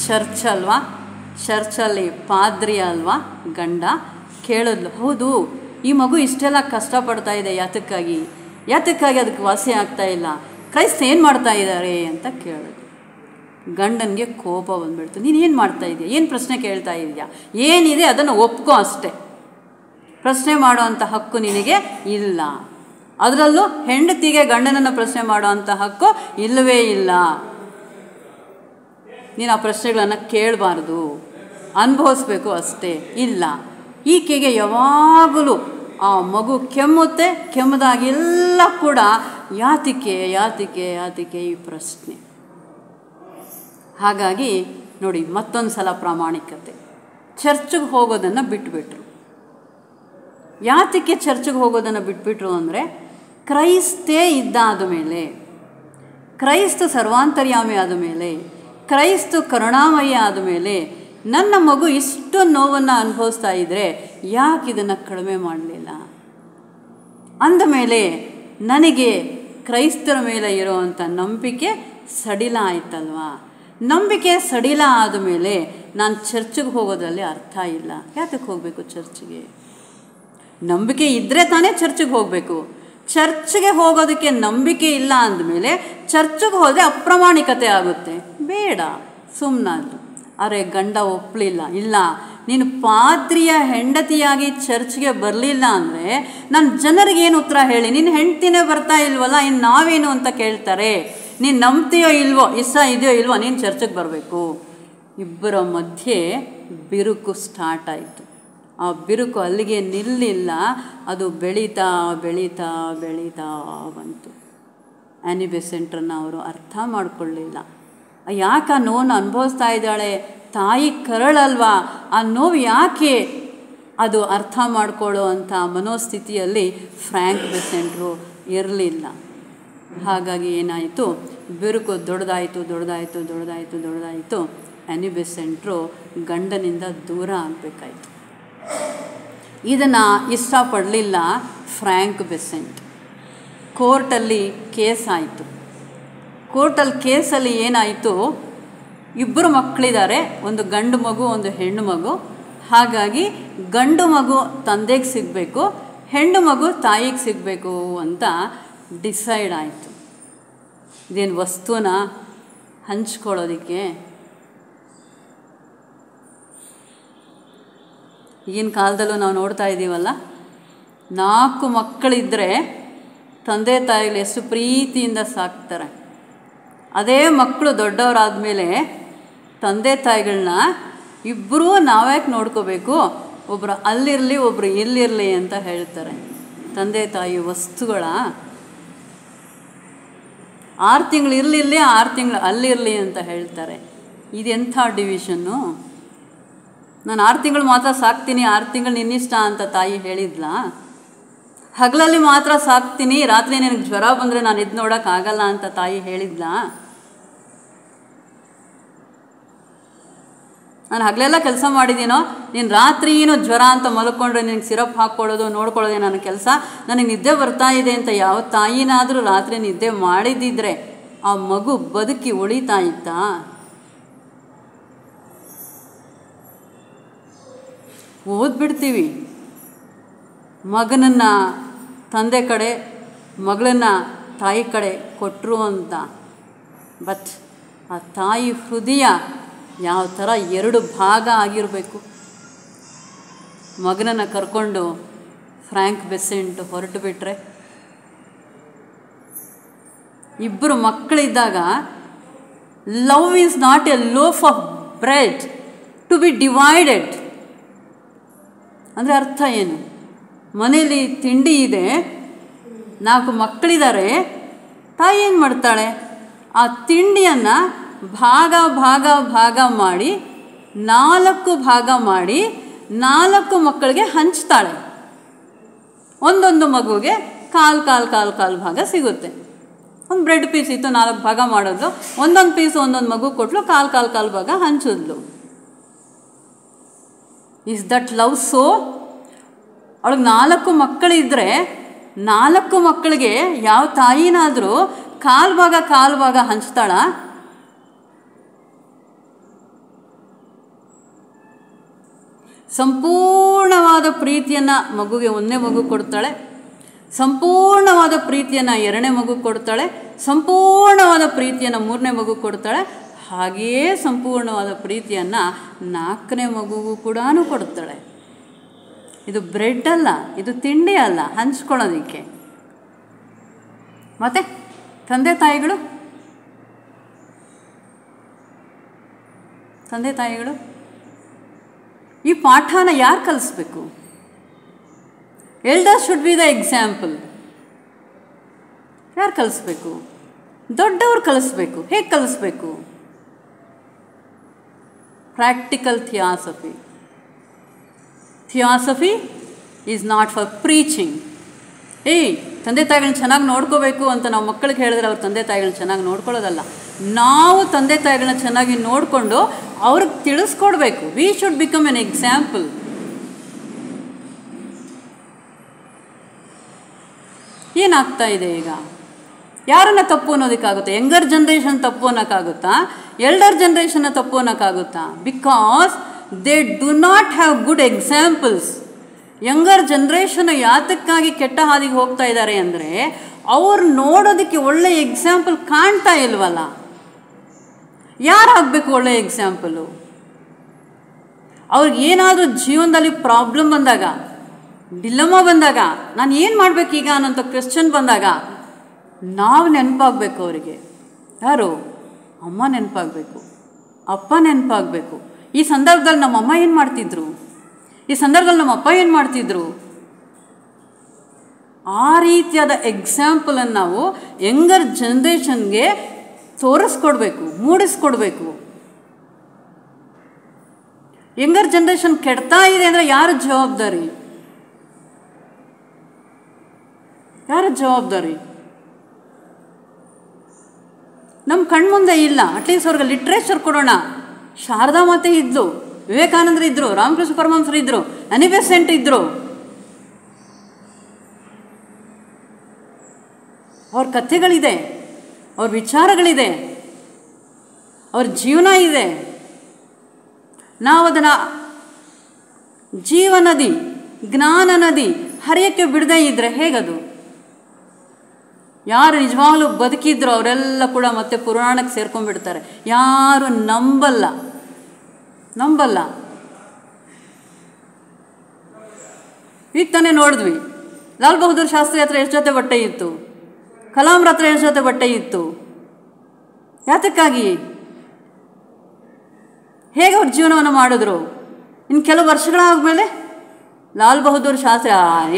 ಚರ್ಚ್ ಅಲ್ವಾ, ಚರ್ಚಲ್ಲಿ ಪಾದ್ರಿ ಅಲ್ವಾ ಗಂಡ, ಕೇಳಿದ್ಲು, ಹೌದು ಈ ಮಗು ಇಷ್ಟೆಲ್ಲ ಕಷ್ಟಪಡ್ತಾ ಇದೆ, ಯಾತಕ್ಕಾಗಿ ಅದಕ್ಕೆ ವಾಸಿ ಆಗ್ತಾ ಇಲ್ಲ, ಕ್ರೈಸ್ತ ಏನು ಮಾಡ್ತಾ ಇದ್ದಾರೆ ಅಂತ ಕೇಳಿದ್ರು. ಗಂಡನಿಗೆ ಕೋಪ ಬಂದುಬಿಡ್ತು. ನೀನು ಏನು ಮಾಡ್ತಾ ಇದೆಯಾ, ಏನು ಪ್ರಶ್ನೆ ಕೇಳ್ತಾ ಇದೆಯಾ, ಏನಿದೆ ಅದನ್ನು ಒಪ್ಕೋ ಅಷ್ಟೆ, ಪ್ರಶ್ನೆ ಮಾಡುವಂಥ ಹಕ್ಕು ನಿನಗೆ ಇಲ್ಲ. ಅದರಲ್ಲೂ ಹೆಂಡತಿಗೆ ಗಂಡನನ್ನು ಪ್ರಶ್ನೆ ಮಾಡುವಂಥ ಹಕ್ಕು ಇಲ್ಲವೇ ಇಲ್ಲ. ನೀನು ಆ ಪ್ರಶ್ನೆಗಳನ್ನು ಕೇಳಬಾರ್ದು, ಅನುಭವಿಸ್ಬೇಕು ಅಷ್ಟೇ. ಇಲ್ಲ, ಈಕೆಗೆ ಯಾವಾಗಲೂ ಆ ಮಗು ಕೆಮ್ಮುತ್ತೆ, ಕೆಮ್ಮದಾಗೆಲ್ಲ ಕೂಡ ಯಾತಿಕೆ ಯಾತಿಕೆ ಯಾತಿಕೆ ಈ ಪ್ರಶ್ನೆ. ಹಾಗಾಗಿ ನೋಡಿ, ಮತ್ತೊಂದು ಸಲ ಪ್ರಾಮಾಣಿಕತೆ. ಚರ್ಚ್ಗೆ ಹೋಗೋದನ್ನು ಬಿಟ್ಟುಬಿಟ್ರು. ಯಾತಕ್ಕೆ ಚರ್ಚ್ಗೆ ಹೋಗೋದನ್ನು ಬಿಟ್ಬಿಟ್ರು ಅಂದರೆ, ಕ್ರೈಸ್ತೇ ಇದ್ದಾದ ಮೇಲೆ, ಕ್ರೈಸ್ತ ಸರ್ವಾಂತರ್ಯಾಮಿ ಆದ ಮೇಲೆ, ಕ್ರೈಸ್ತ ಕರುಣಾಮಯ ಆದ ಮೇಲೆ ನನ್ನ ಮಗು ಇಷ್ಟು ನೋವನ್ನು ಅನುಭವಿಸ್ತಾ ಇದ್ದರೆ ಯಾಕೆ ಇದನ್ನು ಕಡಿಮೆ ಮಾಡಲಿಲ್ಲ ಅಂದಮೇಲೆ ನನಗೆ ಕ್ರೈಸ್ತರ ಮೇಲೆ ಇರೋವಂಥ ನಂಬಿಕೆ ಸಡಿಲ ಆಯ್ತಲ್ವಾ. ನಂಬಿಕೆ ಸಡಿಲ ಆದಮೇಲೆ ನಾನು ಚರ್ಚ್ಗೆ ಹೋಗೋದ್ರಲ್ಲಿ ಅರ್ಥ ಇಲ್ಲ. ಯಾತಕ್ಕೆ ಹೋಗಬೇಕು ಚರ್ಚ್ಗೆ? ನಂಬಿಕೆ ಇದ್ದರೆ ತಾನೇ ಚರ್ಚ್ಗೆ ಹೋಗಬೇಕು. ಚರ್ಚ್ಗೆ ಹೋಗೋದಕ್ಕೆ ನಂಬಿಕೆ ಇಲ್ಲ ಅಂದಮೇಲೆ ಚರ್ಚ್ಗೆ ಹೋದರೆ ಅಪ್ರಾಮಾಣಿಕತೆ ಆಗುತ್ತೆ. ಬೇಡ, ಸುಮ್ಮನಾದ್ರು. ಅರೆ ಗಂಡ ಒಪ್ಪಲಿಲ್ಲ, ಇಲ್ಲ ನೀನು ಪಾದ್ರಿಯ ಹೆಂಡತಿಯಾಗಿ ಚರ್ಚ್ಗೆ ಬರಲಿಲ್ಲ ಅಂದರೆ ನಾನು ಜನರಿಗೆ ಏನು ಉತ್ತರ ಹೇಳಿ? ನಿನ್ನ ಹೆಂಡ್ತಿನೇ ಬರ್ತಾ ಇಲ್ವಲ್ಲ, ಇನ್ನು ನಾವೇನು ಅಂತ ಕೇಳ್ತಾರೆ. ನೀನು ನಂಬ್ತೀಯೋ ಇಲ್ವೋ, ಇಷ್ಟ ಇದೆಯೋ ಇಲ್ವೋ, ನೀನು ಚರ್ಚ್ಗೆ ಬರಬೇಕು. ಇಬ್ಬರ ಮಧ್ಯೆ ಬಿರುಕು ಸ್ಟಾರ್ಟ್ ಆಯಿತು. ಆ ಬಿರುಕು ಅಲ್ಲಿಗೆ ನಿಲ್ಲಿಲ್ಲ, ಅದು ಬೆಳೀತಾ ಬೆಳೀತಾ ಬೆಳೀತಾ ಬಂತು. ಆ್ಯನಿ ಬೆಸೆಂಟ್ರನ್ನ ಅವರು ಅರ್ಥ ಮಾಡಿಕೊಳ್ಳಲಿಲ್ಲ. ಯಾಕೆ ಆ ನೋವನ್ನು ಅನುಭವಿಸ್ತಾ ಇದ್ದಾಳೆ? ತಾಯಿ ಕರಳಲ್ವಾ, ಆ ನೋವು ಯಾಕೆ ಅದು ಅರ್ಥ ಮಾಡಿಕೊಳ್ಳೋ ಅಂಥ ಮನೋಸ್ಥಿತಿಯಲ್ಲಿ ಫ್ರ್ಯಾಂಕ್ ಬೆಸೆಂಟ್ರು ಇರಲಿಲ್ಲ. ಹಾಗಾಗಿ ಏನಾಯಿತು, ಬಿರುಕು ದೊಡ್ಡದಾಯಿತು ದೊಡ್ಡದಾಯಿತು ದೊಡ್ಡದಾಯಿತು ದೊಡ್ಡದಾಯಿತು. ಆ್ಯನಿ ಬೆಸೆಂಟ್ರು ಗಂಡನಿಂದ ದೂರ ಆಗಬೇಕಾಯಿತು. ಇದನ್ನು ಇಷ್ಟಪಡಲಿಲ್ಲ ಫ್ರ್ಯಾಂಕ್ ಬೆಸೆಂಟ್. ಕೋರ್ಟಲ್ಲಿ ಕೇಸ್ ಆಯಿತು. ಕೋರ್ಟಲ್ಲಿ ಕೇಸಲ್ಲಿ ಏನಾಯಿತು, ಇಬ್ಬರು ಮಕ್ಕಳಿದ್ದಾರೆ, ಒಂದು ಗಂಡು ಮಗು ಒಂದು ಹೆಣ್ಣು ಮಗು. ಹಾಗಾಗಿ ಗಂಡು ಮಗು ತಂದೆಗೆ ಸಿಗಬೇಕು, ಹೆಣ್ಣು ಮಗು ತಾಯಿಗೆ ಸಿಗಬೇಕು ಅಂತ ಡಿಸೈಡ್ ಆಯಿತು. ಇದೇನು ವಸ್ತುನ ಹಂಚ್ಕೊಳ್ಳೋದಕ್ಕೆ? ಈಗಿನ ಕಾಲದಲ್ಲೂ ನಾವು ನೋಡ್ತಾ ಇದ್ದೀವಲ್ಲ, 4 ಮಕ್ಕಳಿದ್ದರೆ ತಂದೆ ತಾಯಿಗಳು ಎಷ್ಟು ಪ್ರೀತಿಯಿಂದ ಸಾಕ್ತಾರೆ. ಅದೇ ಮಕ್ಕಳು ದೊಡ್ಡವರಾದ ಮೇಲೆ ತಂದೆ ತಾಯಿಗಳನ್ನ ಇಬ್ಬರೂ ನಾವ್ಯಾಕೆ ನೋಡ್ಕೋಬೇಕು, ಒಬ್ಬರು ಅಲ್ಲಿರಲಿ ಒಬ್ಬರು ಇಲ್ಲಿರಲಿ ಅಂತ ಹೇಳ್ತಾರೆ. ತಂದೆ ತಾಯಿ ವಸ್ತುಗಳ 6 ತಿಂಗಳು ಇರಲಿಲ್ಲ 6 ತಿಂಗಳು ಅಲ್ಲಿರಲಿ ಅಂತ ಹೇಳ್ತಾರೆ. ಇದೆಂಥ ಡಿವಿಷನ್ನು? ನಾನು 6 ತಿಂಗಳು ಮಾತ್ರ ಸಾಕ್ತೀನಿ, 6 ತಿಂಗಳು ನಿನ್ನಿಷ್ಟ ಅಂತ ತಾಯಿ ಹೇಳಿದ್ಲಾ? ಹಗಲಲ್ಲಿ ಮಾತ್ರ ಸಾಕ್ತೀನಿ, ರಾತ್ರಿ ನಿನಗೆ ಜ್ವರ ಬಂದರೆ ನಾನು ಇದು ನೋಡೋಕ್ಕಾಗಲ್ಲ ಅಂತ ತಾಯಿ ಹೇಳಿದ್ಲಾ? ನಾನು ಹಗಲೆಲ್ಲ ಕೆಲಸ ಮಾಡಿದ್ದೀನೋ, ನೀನು ರಾತ್ರಿನೂ ಜ್ವರ ಅಂತ ಮಲ್ಕೊಂಡ್ರೆ ನಿನಗೆ ಸಿರಪ್ ಹಾಕ್ಕೊಳ್ಳೋದು ನೋಡ್ಕೊಳ್ಳೋದೇ ನನ್ನ ಕೆಲಸ, ನನಗೆ ನಿದ್ದೆ ಬರ್ತಾ ಇದೆ ಅಂತ ಯಾವ ತಾಯಿನಾದರೂ ರಾತ್ರಿ ನಿದ್ದೆ ಮಾಡಿದ್ದಿದ್ರೆ ಆ ಮಗು ಬದುಕಿ ಉಳಿತಾ ಇತ್ತಾ? ಓದ್ಬಿಡ್ತೀವಿ, ಮಗನನ್ನು ತಂದೆ ಕಡೆ ಮಗಳನ್ನು ತಾಯಿ ಕಡೆ ಕೊಟ್ಟರು ಅಂತ. ಬಟ್ ಆ ತಾಯಿ ಹೃದಯ ಯಾವ ಥರ 2 ಭಾಗ ಆಗಿರಬೇಕು. ಮಗನನ್ನು ಕರ್ಕೊಂಡು ಫ್ರ್ಯಾಂಕ್ ಬೆಸೆಂಟ್ ಹೊರಟು ಬಿಟ್ರೆ, ಇಬ್ಬರು ಮಕ್ಕಳಿದ್ದಾಗ love is not a loaf of bread to be divided. ಅಂದರೆ ಅರ್ಥ ಏನು? ಮನೇಲಿ ತಿಂಡಿ ಇದೆ, 4 ಮಕ್ಕಳಿದ್ದಾರೆ, ತಾಯಿ ಏನು ಮಾಡ್ತಾಳೆ, ಆ ತಿಂಡಿಯನ್ನು ಭಾಗ ಭಾಗ ಭಾಗ ಮಾಡಿ 4 ಭಾಗ ಮಾಡಿ 4 ಮಕ್ಕಳಿಗೆ ಹಂಚ್ತಾಳೆ. ಒಂದೊಂದು ಮಗುಗೆ ಕಾಲು ಕಾಲು ಕಾಲು ಕಾಲು ಭಾಗ ಸಿಗುತ್ತೆ. ಒಂದು ಬ್ರೆಡ್ ಪೀಸ್ ಇತ್ತು, 4 ಭಾಗ ಮಾಡೋದು, ಒಂದೊಂದು ಪೀಸ್ ಒಂದೊಂದು ಮಗು ಕೊಟ್ಟಲು, ಕಾಲು ಕಾಲು ಕಾಲು ಭಾಗ ಹಂಚಿದ್ಲು. Is that love so? ಅವಳಿಗೆ 4 ಮಕ್ಕಳಿದ್ದರೆ 4 ಮಕ್ಕಳಿಗೆ ಯಾವ ತಾಯಿನಾದರೂ ಕಾಲು ಭಾಗ ಹಂಚ್ತಾಳ? ಸಂಪೂರ್ಣವಾದ ಪ್ರೀತಿಯನ್ನು ಮಗುಗೆ 1ನೇ ಮಗು ಕೊಡ್ತಾಳೆ, ಸಂಪೂರ್ಣವಾದ ಪ್ರೀತಿಯನ್ನು 2ನೇ ಮಗು ಕೊಡ್ತಾಳೆ, ಸಂಪೂರ್ಣವಾದ ಪ್ರೀತಿಯನ್ನು 3ನೇ ಮಗು ಕೊಡ್ತಾಳೆ. ಹಾಗೆಯೇ ಸಂಪೂರ್ಣವಾದ ಪ್ರೀತಿಯನ್ನು 4ನೇ ಮಗುಗೂ ಕೂಡ ಕೊಡ್ತಾಳೆ. ಇದು ಬ್ರೆಡ್ ಅಲ್ಲ, ಇದು ತಿಂಡಿ ಅಲ್ಲ ಹಂಚ್ಕೊಳ್ಳೋದಕ್ಕೆ. ಮತ್ತು ತಂದೆ ತಾಯಿಗಳು ಈ ಪಾಠನ ಯಾರು ಕಲಿಸ್ಬೇಕು? Elder should be the example. ಯಾರು ಕಲಿಸ್ಬೇಕು? ದೊಡ್ಡವ್ರು ಕಲಿಸ್ಬೇಕು. ಹೇಗೆ ಕಲಿಸ್ಬೇಕು? Practical theosophy is not for preaching. ತಂದೆ ತಾಯಿಗಳನ್ನ ಚೆನ್ನಾಗಿ ನೋಡ್ಕೋಬೇಕು ಅಂತ ನಾವು ಮಕ್ಕಳಿಗೆ ಹೇಳಿದ್ರೆ ಅವ್ರ ತಂದೆ ತಾಯಿಗಳನ್ನ ಚೆನ್ನಾಗಿ ನೋಡ್ಕೊಳ್ಳೋದಲ್ಲ. ನಾವು ತಂದೆ ತಾಯಿಗಳನ್ನ ಚೆನ್ನಾಗಿ ನೋಡಿಕೊಂಡು ಅವ್ರಿಗೆ ತಿಳಿಸ್ಕೊಡ್ಬೇಕು. We should become an example. ಏನಾಗ್ತಾ ಇದೆ ಈಗ? ಯಾರನ್ನ ತಪ್ಪು ಅನ್ನೋದಕ್ಕಾಗುತ್ತೆ? ಯಂಗರ್ ಜನ್ರೇಷನ್ ತಪ್ಪು ಅನ್ನೋಕ್ಕಾಗುತ್ತಾ? ಎಲ್ಡರ್ ಜನ್ರೇಷನ್ನ ತಪ್ಪು ಅನ್ನೋಕ್ಕಾಗುತ್ತಾ? Because they do not have good examples. Younger generation ಯಾತಕ್ಕಾಗಿ ಕೆಟ್ಟ ಹಾದಿಗೆ ಹೋಗ್ತಾ ಇದ್ದಾರೆ ಅಂದರೆ ಅವ್ರು ನೋಡೋದಕ್ಕೆ ಒಳ್ಳೆ ಎಕ್ಸಾಂಪಲ್ ಕಾಣ್ತಾ ಇಲ್ವಲ್ಲ. ಯಾರಾಗಬೇಕು ಒಳ್ಳೆ ಎಕ್ಸಾಂಪಲು? ಅವ್ರಿಗೆ ಏನಾದರೂ ಜೀವನದಲ್ಲಿ ಪ್ರಾಬ್ಲಮ್ ಬಂದಾಗ, ಡಿಲಮಾ ಬಂದಾಗ, ನಾನು ಏನು ಮಾಡಬೇಕೀಗ ಅನ್ನೋಂಥ ಕ್ವೆಶ್ಚನ್ ಬಂದಾಗ ನಾವು ನೆನಪಾಗಬೇಕು. ಅವರಿಗೆ ಯಾರು? ಅಮ್ಮ ನೆನಪಾಗಬೇಕು, ಅಪ್ಪ ನೆನಪಾಗಬೇಕು. ಈ ಸಂದರ್ಭದಲ್ಲಿ ನಮ್ಮ ಅಮ್ಮ ಏನು ಮಾಡ್ತಿದ್ರು, ಈ ಸಂದರ್ಭದಲ್ಲಿ ನಮ್ಮ ಅಪ್ಪ ಏನು ಮಾಡ್ತಿದ್ರು? ಆ ರೀತಿಯಾದ ಎಕ್ಸಾಂಪಲನ್ನು ನಾವು ಯಂಗರ್ ಜನ್ರೇಷನ್ಗೆ ತೋರಿಸ್ಕೊಡ್ಬೇಕು, ಮೂಡಿಸ್ಕೊಡ್ಬೇಕು. ಯಂಗರ್ ಜನ್ರೇಷನ್ ಕೆಡ್ತಾ ಇದೆ ಅಂದರೆ ಯಾರು ಜವಾಬ್ದಾರಿ? ನಮ್ಮ ಕಣ್ಮುಂದೆ ಇಲ್ಲ. ಅಟ್ಲೀಸ್ಟ್ ಅವ್ರಿಗೆ ಲಿಟ್ರೇಚರ್ ಕೊಡೋಣ. ಶಾರದಾ ಮಾತೆ ಇದ್ಲು, ವಿವೇಕಾನಂದರು ಇದ್ದರು, ರಾಮಕೃಷ್ಣ ಪರಮಹಂಸರು ಇದ್ದರು, ಅನಿ ಬೆಸೆಂಟ್ ಇದ್ದರು. ಅವ್ರ ಕಥೆಗಳಿದೆ, ಅವ್ರ ವಿಚಾರಗಳಿದೆ, ಅವ್ರ ಜೀವನ ಇದೆ. ನಾವು ಅದನ್ನು ಜೀವನದಿ, ಜ್ಞಾನ ನದಿ ಹರಿಯಕ್ಕೆ ಬಿಡದೇ ಇದ್ದರೆ ಹೇಗದು? ಯಾರು ನಿಜವಾಗ್ಲೂ ಬದುಕಿದ್ರು ಅವರೆಲ್ಲ ಕೂಡ ಮತ್ತೆ ಪುರಾಣಕ್ಕೆ ಸೇರ್ಕೊಂಡ್ಬಿಡ್ತಾರೆ. ಯಾರು ನಂಬಲ್ಲ. ಈಗ ತಾನೇ ನೋಡಿದ್ವಿ, ಲಾಲ್ ಬಹದ್ದೂರ್ ಶಾಸ್ತ್ರಿ ಹತ್ರ ಎಷ್ಟು ಜೊತೆ ಬಟ್ಟೆ ಇತ್ತು, ಕಲಾಂರ ಹತ್ರ ಎಷ್ಟು ಜೊತೆ ಬಟ್ಟೆ ಇತ್ತು. ಯಾತಕ್ಕಾಗಿ? ಹೇಗೆ ಅವ್ರ ಜೀವನವನ್ನು ಮಾಡಿದ್ರು? ಇನ್ನು ಕೆಲವು ವರ್ಷಗಳಾದ್ಮೇಲೆ ಲಾಲ್ ಬಹದ್ದೂರ್ ಶಾಸ್ತ್ರಿ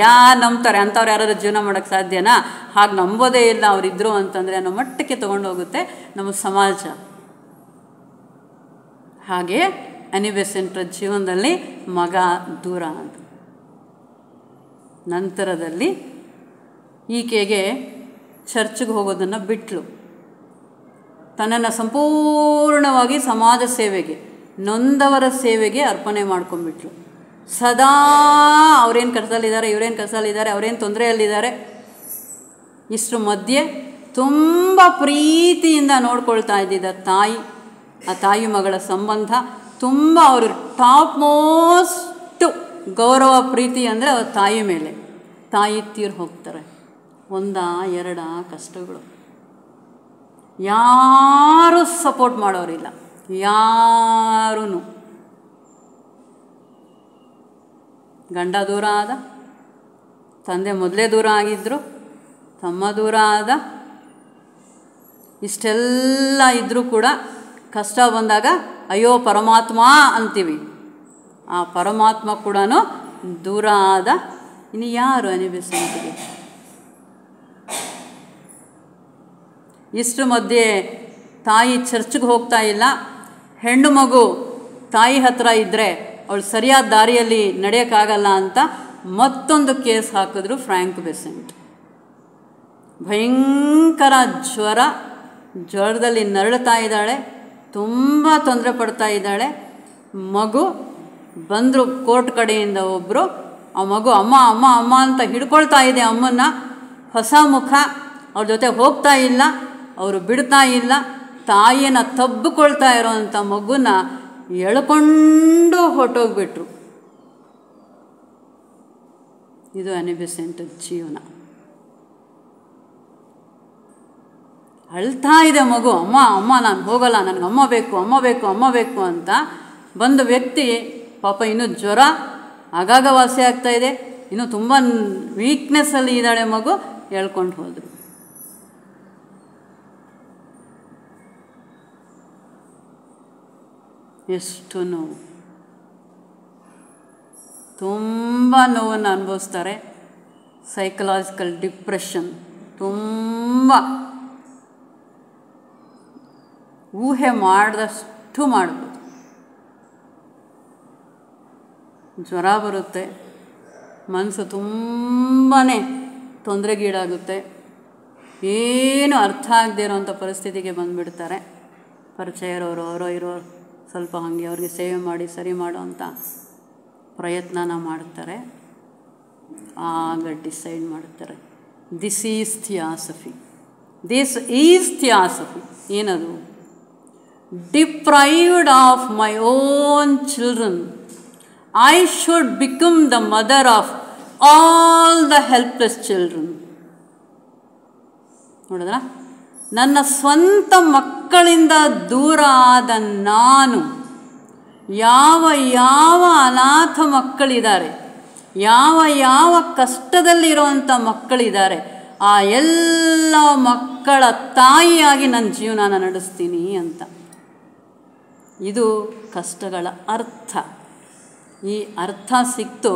ಯಾರು ನಂಬ್ತಾರೆ? ಅಂಥವ್ರು ಯಾರಾದ್ರೂ ಜೀವನ ಮಾಡೋಕ್ಕೆ ಸಾಧ್ಯನಾ? ಹಾಗೆ ನಂಬೋದೇ ಇಲ್ಲ ಅವರಿದ್ದರು ಅಂತಂದರೆ ಅನ್ನೋ ಮಟ್ಟಕ್ಕೆ ತೊಗೊಂಡೋಗುತ್ತೆ ನಮ್ಮ ಸಮಾಜ. ಹಾಗೆ ಅನಿ ಬೆಸೆಂಟ್ರ ಜೀವನದಲ್ಲಿ ಮಗ ದೂರ ಅಂತ. ನಂತರದಲ್ಲಿ ಈಕೆಗೆ ಚರ್ಚ್ಗೆ ಹೋಗೋದನ್ನು ಬಿಟ್ಟಳು. ತನ್ನನ್ನು ಸಂಪೂರ್ಣವಾಗಿ ಸಮಾಜ ಸೇವೆಗೆ, ನೊಂದವರ ಸೇವೆಗೆ ಅರ್ಪಣೆ ಮಾಡ್ಕೊಂಡ್ಬಿಟ್ಲು. ಸದಾ ಅವರೇನು ಕೆಲಸದಲ್ಲಿದ್ದಾರೆ, ಇವರೇನು ಕೆಲಸದಲ್ಲಿದ್ದಾರೆ, ಅವರೇನು ತೊಂದರೆಯಲ್ಲಿದ್ದಾರೆ, ಇಷ್ಟರ ಮಧ್ಯೆ ತುಂಬ ಪ್ರೀತಿಯಿಂದ ನೋಡ್ಕೊಳ್ತಾ ಇದ್ದಿದ್ದ ತಾಯಿ, ಆ ತಾಯಿ ಮಗಳ ಸಂಬಂಧ ತುಂಬ ಅವರು ಟಾಪ್ ಮೋಸ್ಟ್ ಗೌರವ ಪ್ರೀತಿ ಅಂದರೆ ಅವ್ರ ತಾಯಿ ಮೇಲೆ. ತಾಯಿ ತೀರು ಹೋಗ್ತಾರೆ. 1-2 ಕಷ್ಟಗಳು. ಯಾರೂ ಸಪೋರ್ಟ್ ಮಾಡೋರಿಲ್ಲ, ಯಾರೂ. ಗಂಡ ದೂರ ಆದ, ತಂದೆ ಮೊದಲೇ ದೂರ ಆಗಿದ್ದರು, ತಮ್ಮ ದೂರ ಆದ. ಇಷ್ಟೆಲ್ಲ ಇದ್ದರೂ ಕೂಡ ಕಷ್ಟ ಬಂದಾಗ ಅಯ್ಯೋ ಪರಮಾತ್ಮ ಅಂತೀವಿ. ಆ ಪರಮಾತ್ಮ ಕೂಡ ದೂರ ಆದ. ಇನ್ನು ಯಾರು ಅನಿ ಬೆಸೆಂಟ್ಗೆ? ಇಷ್ಟರ ಮಧ್ಯೆ ತಾಯಿ ಚರ್ಚ್ಗೆ ಹೋಗ್ತಾ ಇಲ್ಲ. ಹೆಣ್ಣು ಮಗು ತಾಯಿ ಹತ್ರ ಇದ್ದರೆ ಅವಳು ಸರಿಯಾದ ದಾರಿಯಲ್ಲಿ ನಡೆಯೋಕ್ಕಾಗಲ್ಲ ಅಂತ ಮತ್ತೊಂದು ಕೇಸ್ ಹಾಕಿದ್ರು ಫ್ರ್ಯಾಂಕ್ ಬೆಸೆಂಟ್. ಭಯಂಕರ ಜ್ವರದಲ್ಲಿ ನರಳುತ್ತಾ ಇದ್ದಾಳೆ, ತುಂಬ ತೊಂದರೆ ಪಡ್ತಾ ಇದ್ದಾಳೆ. ಮಗು ಬಂದರು ಕೋರ್ಟ್ ಕಡೆಯಿಂದ ಒಬ್ಬರು. ಆ ಮಗು ಅಮ್ಮ ಅಮ್ಮ ಅಮ್ಮ ಅಂತ ಹಿಡ್ಕೊಳ್ತಾ ಇದೆ ಅಮ್ಮನ್ನ. ಹೊಸ ಮುಖ, ಅವ್ರ ಜೊತೆ ಹೋಗ್ತಾ ಇಲ್ಲ, ಅವರು ಬಿಡ್ತಾ ಇಲ್ಲ. ತಾಯಿಯನ್ನು ತಬ್ಬಿಕೊಳ್ತಾ ಇರೋವಂಥ ಮಗುನ ಎಳ್ಕೊಂಡು ಹೊರಟೋಗ್ಬಿಟ್ರು. ಇದು ಅನಿ ಬೆಸೆಂಟ್ ಜೀವನ. ಅಳ್ತಾ ಇದೆ ಮಗು, ಅಮ್ಮ ಅಮ್ಮ ನಾನು ಹೋಗಲ್ಲ, ನನಗೆ ಅಮ್ಮ ಬೇಕು ಅಮ್ಮ ಬೇಕು ಅಮ್ಮ ಬೇಕು ಅಂತ. ಬಂದ ವ್ಯಕ್ತಿ ಪಾಪ ಇನ್ನೂ ಜ್ವರ ಆಗಾಗ ವಾಸಿ ಆಗ್ತಾ ಇದೆ, ಇನ್ನೂ ತುಂಬ ವೀಕ್ನೆಸ್ಸಲ್ಲಿ ಇದ್ದಾಳೆ ಮಗು, ಹೇಳ್ಕೊಂಡು ಹೋದರು. ಎಷ್ಟು ನೋವು, ತುಂಬ ನೋವನ್ನು ಅನುಭವಿಸ್ತಾರೆ. ಸೈಕಲಾಜಿಕಲ್ ಡಿಪ್ರೆಷನ್, ತುಂಬ ಊಹೆ ಮಾಡಿದಷ್ಟು ಮಾಡ್ಬೋದು. ಜ್ವರ ಬರುತ್ತೆ, ಮನಸ್ಸು ತುಂಬಾ ತೊಂದರೆಗೀಡಾಗುತ್ತೆ, ಏನು ಅರ್ಥ ಆಗದೆ ಇರೋವಂಥ ಪರಿಸ್ಥಿತಿಗೆ ಬಂದುಬಿಡ್ತಾರೆ. ಪರಿಚಯ ಇರೋರು ಅವರೋ ಇರೋರು ಸ್ವಲ್ಪ ಹಾಗೆ ಅವ್ರಿಗೆ ಸೇವೆ ಮಾಡಿ ಸರಿ ಮಾಡೋ ಅಂಥ ಪ್ರಯತ್ನನ ಮಾಡ್ತಾರೆ. ಆಗ ಡಿಸೈಡ್ ಮಾಡ್ತಾರೆ, ದಿಸ್ ಈಸ್ ಥಿಯಾಸಫಿ. ಏನದು? Deprived of my own children, I should become the mother of all the helpless children. ನೋಡಿದ್ರ, ನನ್ನ ಸ್ವಂತ ಮಕ್ಕಳಿಂದ ದೂರ ಆದ ನಾನು ಯಾವ ಯಾವ ಅನಾಥ ಮಕ್ಕಳಿದ್ದಾರೆ, ಯಾವ ಯಾವ ಕಷ್ಟದಲ್ಲಿರುವಂಥ ಮಕ್ಕಳಿದ್ದಾರೆ, ಆ ಎಲ್ಲ ಮಕ್ಕಳ ತಾಯಿಯಾಗಿ ನನ್ನ ಜೀವನನ ನಡೆಸ್ತೀನಿ ಅಂತ. ಇದು ಕಷ್ಟಗಳ ಅರ್ಥ. ಈ ಅರ್ಥ ಸಿಕ್ತು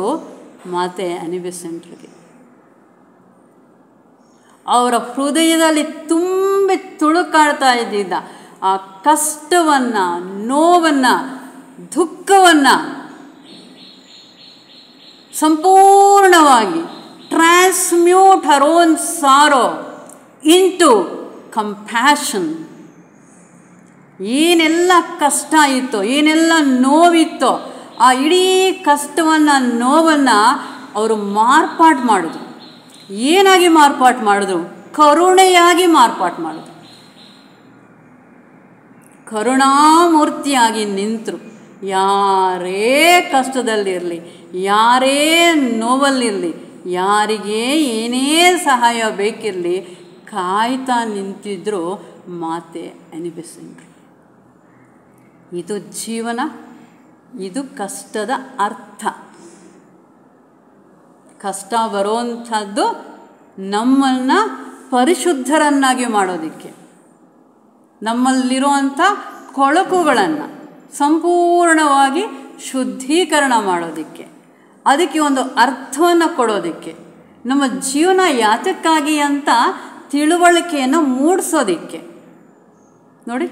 ಮಾತೆ ಅನಿ ಬೆಸೆಂಟ್ರಿಗೆ. ಅವರ ಹೃದಯದಲ್ಲಿ ತುಂಬಿ ತುಳುಕಾಡ್ತಾ ಇದ್ದಿದ್ದ ಆ ಕಷ್ಟವನ್ನು, ನೋವನ್ನು, ದುಃಖವನ್ನು ಸಂಪೂರ್ಣವಾಗಿ ಟ್ರಾನ್ಸ್ಮ್ಯೂಟ್ ಹರ್ ಓನ್ ಸಾರೋ ಇಂಟು ಕಂಪ್ಯಾಷನ್. ಏನೆಲ್ಲ ಕಷ್ಟ ಇತ್ತೋ, ಏನೆಲ್ಲ ನೋವಿತ್ತೋ, ಆ ಇಡೀ ಕಷ್ಟವನ್ನು, ನೋವನ್ನು ಅವರು ಮಾರ್ಪಾಟು ಮಾಡಿದ್ರು. ಏನಾಗಿ ಮಾರ್ಪಾಟು ಮಾಡಿದ್ರು? ಕರುಣೆಯಾಗಿ ಮಾರ್ಪಾಟು ಮಾಡಿದ್ರು. ಕರುಣಾಮೂರ್ತಿಯಾಗಿ ನಿಂತರು. ಯಾರೇ ಕಷ್ಟದಲ್ಲಿರಲಿ, ಯಾರೇ ನೋವಲ್ಲಿರಲಿ, ಯಾರಿಗೇ ಏನೇ ಸಹಾಯ ಬೇಕಿರಲಿ, ಕಾಯ್ತಾ ನಿಂತಿದ್ರು ಮಾತೆ ಅನಿ ಬೆಸೆಂಟ್ರು. ಇದು ಜೀವನ, ಇದು ಕಷ್ಟದ ಅರ್ಥ. ಕಷ್ಟ ಬರುವಂಥದ್ದು ನಮ್ಮನ್ನು ಪರಿಶುದ್ಧರನ್ನಾಗಿ ಮಾಡೋದಕ್ಕೆ, ನಮ್ಮಲ್ಲಿರುವಂಥ ಕೊಳಕುಗಳನ್ನು ಸಂಪೂರ್ಣವಾಗಿ ಶುದ್ಧೀಕರಣ ಮಾಡೋದಕ್ಕೆ, ಅದಕ್ಕೆ ಒಂದು ಅರ್ಥವನ್ನು ಕೊಡೋದಕ್ಕೆ, ನಮ್ಮ ಜೀವನ ಯಾತಕ್ಕಾಗಿ ಅಂತ ತಿಳುವಳಿಕೆಯನ್ನು ಮೂಡಿಸೋದಕ್ಕೆ. ನೋಡಿ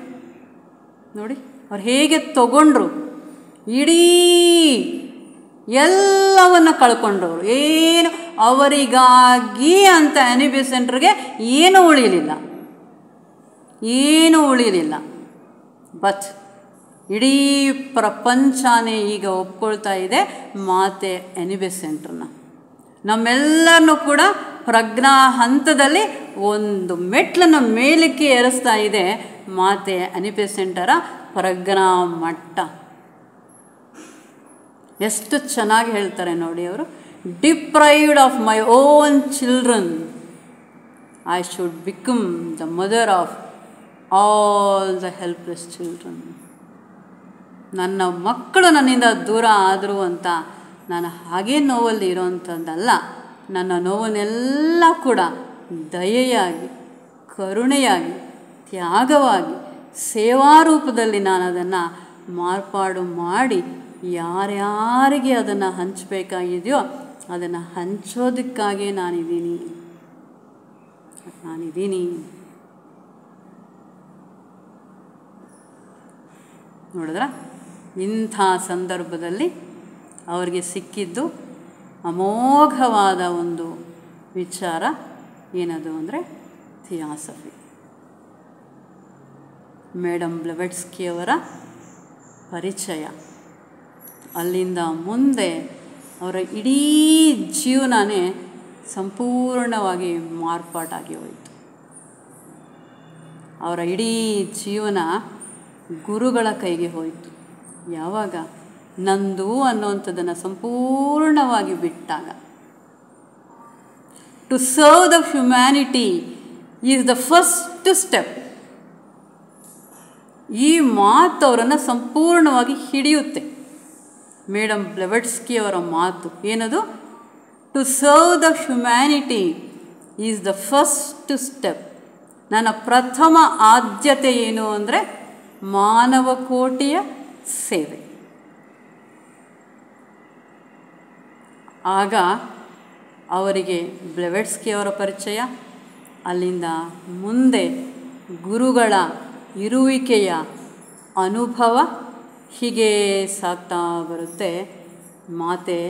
ನೋಡಿ ಅವ್ರು ಹೇಗೆ ತಗೊಂಡ್ರು, ಇಡೀ ಎಲ್ಲವನ್ನು ಕಳ್ಕೊಂಡ್ರವರು. ಏನು ಅವರಿಗಾಗಿ ಅಂತ ಅನಿ ಬೆಸೆಂಟ್ರಿಗೆ ಏನೂ ಉಳಿಲಿಲ್ಲ, ಏನೂ ಉಳಿಲಿಲ್ಲ. ಬಟ್ ಇಡೀ ಪ್ರಪಂಚನೇ ಈಗ ಒಪ್ಕೊಳ್ತಾ ಇದೆ ಮಾತೆ ಅನಿ ಬೆಸೆಂಟ್ರನ್ನ. ನಮ್ಮೆಲ್ಲರನ್ನೂ ಕೂಡ ಪ್ರಜ್ಞಾ ಹಂತದಲ್ಲಿ ಒಂದು ಮೆಟ್ಲನ್ನು ಮೇಲಕ್ಕೆ ಏರಿಸ್ತಾ ಇದೆ ಮಾತೆ ಅನಿ ಬೆಸೆಂಟರ ಪ್ರಜ್ಞಾ ಮಟ್ಟ. ಎಷ್ಟು ಚೆನ್ನಾಗಿ ಹೇಳ್ತಾರೆ ನೋಡಿ ಅವರು. Deprived of my own children, I should become the mother of all the helpless children. ನನ್ನ ಮಕ್ಕಳು ನನ್ನಿಂದ ದೂರ ಆದರು ಅಂತ ನಾನು ಹಾಗೇ ನೋವಲ್ಲಿ ಇರೋವಂಥದ್ದಲ್ಲ. ನನ್ನ ನೋವನ್ನೆಲ್ಲ ಕೂಡ ದಯೆಯಾಗಿ, ಕರುಣೆಯಾಗಿ, ತ್ಯಾಗವಾಗಿ, ಸೇವಾರೂಪದಲ್ಲಿ ನಾನು ಅದನ್ನು ಮಾರ್ಪಾಡು ಮಾಡಿ ಯಾರ್ಯಾರಿಗೆ ಅದನ್ನು ಹಂಚಬೇಕಾಗಿದೆಯೋ ಅದನ್ನು ಹಂಚೋದಕ್ಕಾಗೇ ನಾನಿದ್ದೀನಿ. ನೋಡಿದ್ರ, ಇಂಥ ಸಂದರ್ಭದಲ್ಲಿ ಅವರಿಗೆ ಸಿಕ್ಕಿದ್ದು ಅಮೋಘವಾದ ಒಂದು ವಿಚಾರ. ಏನದು ಅಂದರೆ ಥಿಯಾಸಫಿ. ಮೇಡಮ್ ಬ್ಲೆವೆಟ್ಸ್ಕಿಯವರ ಪರಿಚಯ. ಅಲ್ಲಿಂದ ಮುಂದೆ ಅವರ ಇಡೀ ಜೀವನನೇ ಸಂಪೂರ್ಣವಾಗಿ ಮಾರ್ಪಾಟಾಗಿ ಹೋಯಿತು. ಅವರ ಇಡೀ ಜೀವನ ಗುರುಗಳ ಕೈಗೆ ಹೋಯಿತು. ಯಾವಾಗ? ನಂದು ಅನ್ನುವಂಥದ್ದನ್ನು ಸಂಪೂರ್ಣವಾಗಿ ಬಿಟ್ಟಾಗ. To serve the humanity is the first step. ಈ ಮಾತು ಅವರನ್ನು ಸಂಪೂರ್ಣವಾಗಿ ಹಿಡಿಯುತ್ತೆ. ಮೇಡಮ್ ಬ್ಲೆವೆಟ್ಸ್ಕಿಯವರ ಮಾತು ಏನದು? To serve the humanity is the first step. ನನ್ನ ಪ್ರಥಮ ಆದ್ಯತೆ ಏನು ಅಂದರೆ ಮಾನವ ಕೋಟಿಯ ಸೇವೆ. ಆಗ ಅವರಿಗೆ ಬ್ಲೆವೆಟ್ಸ್ಕಿ ಅವರ ಪರಿಚಯ, ಅಲ್ಲಿಂದ ಮುಂದೆ ಗುರುಗಳ ಇರುವಿಕೆಯ ಅನುಭವ, ಹೀಗೆ ಸಾಗ್ತಾ ಬರುತ್ತೆ ಮಾತೆ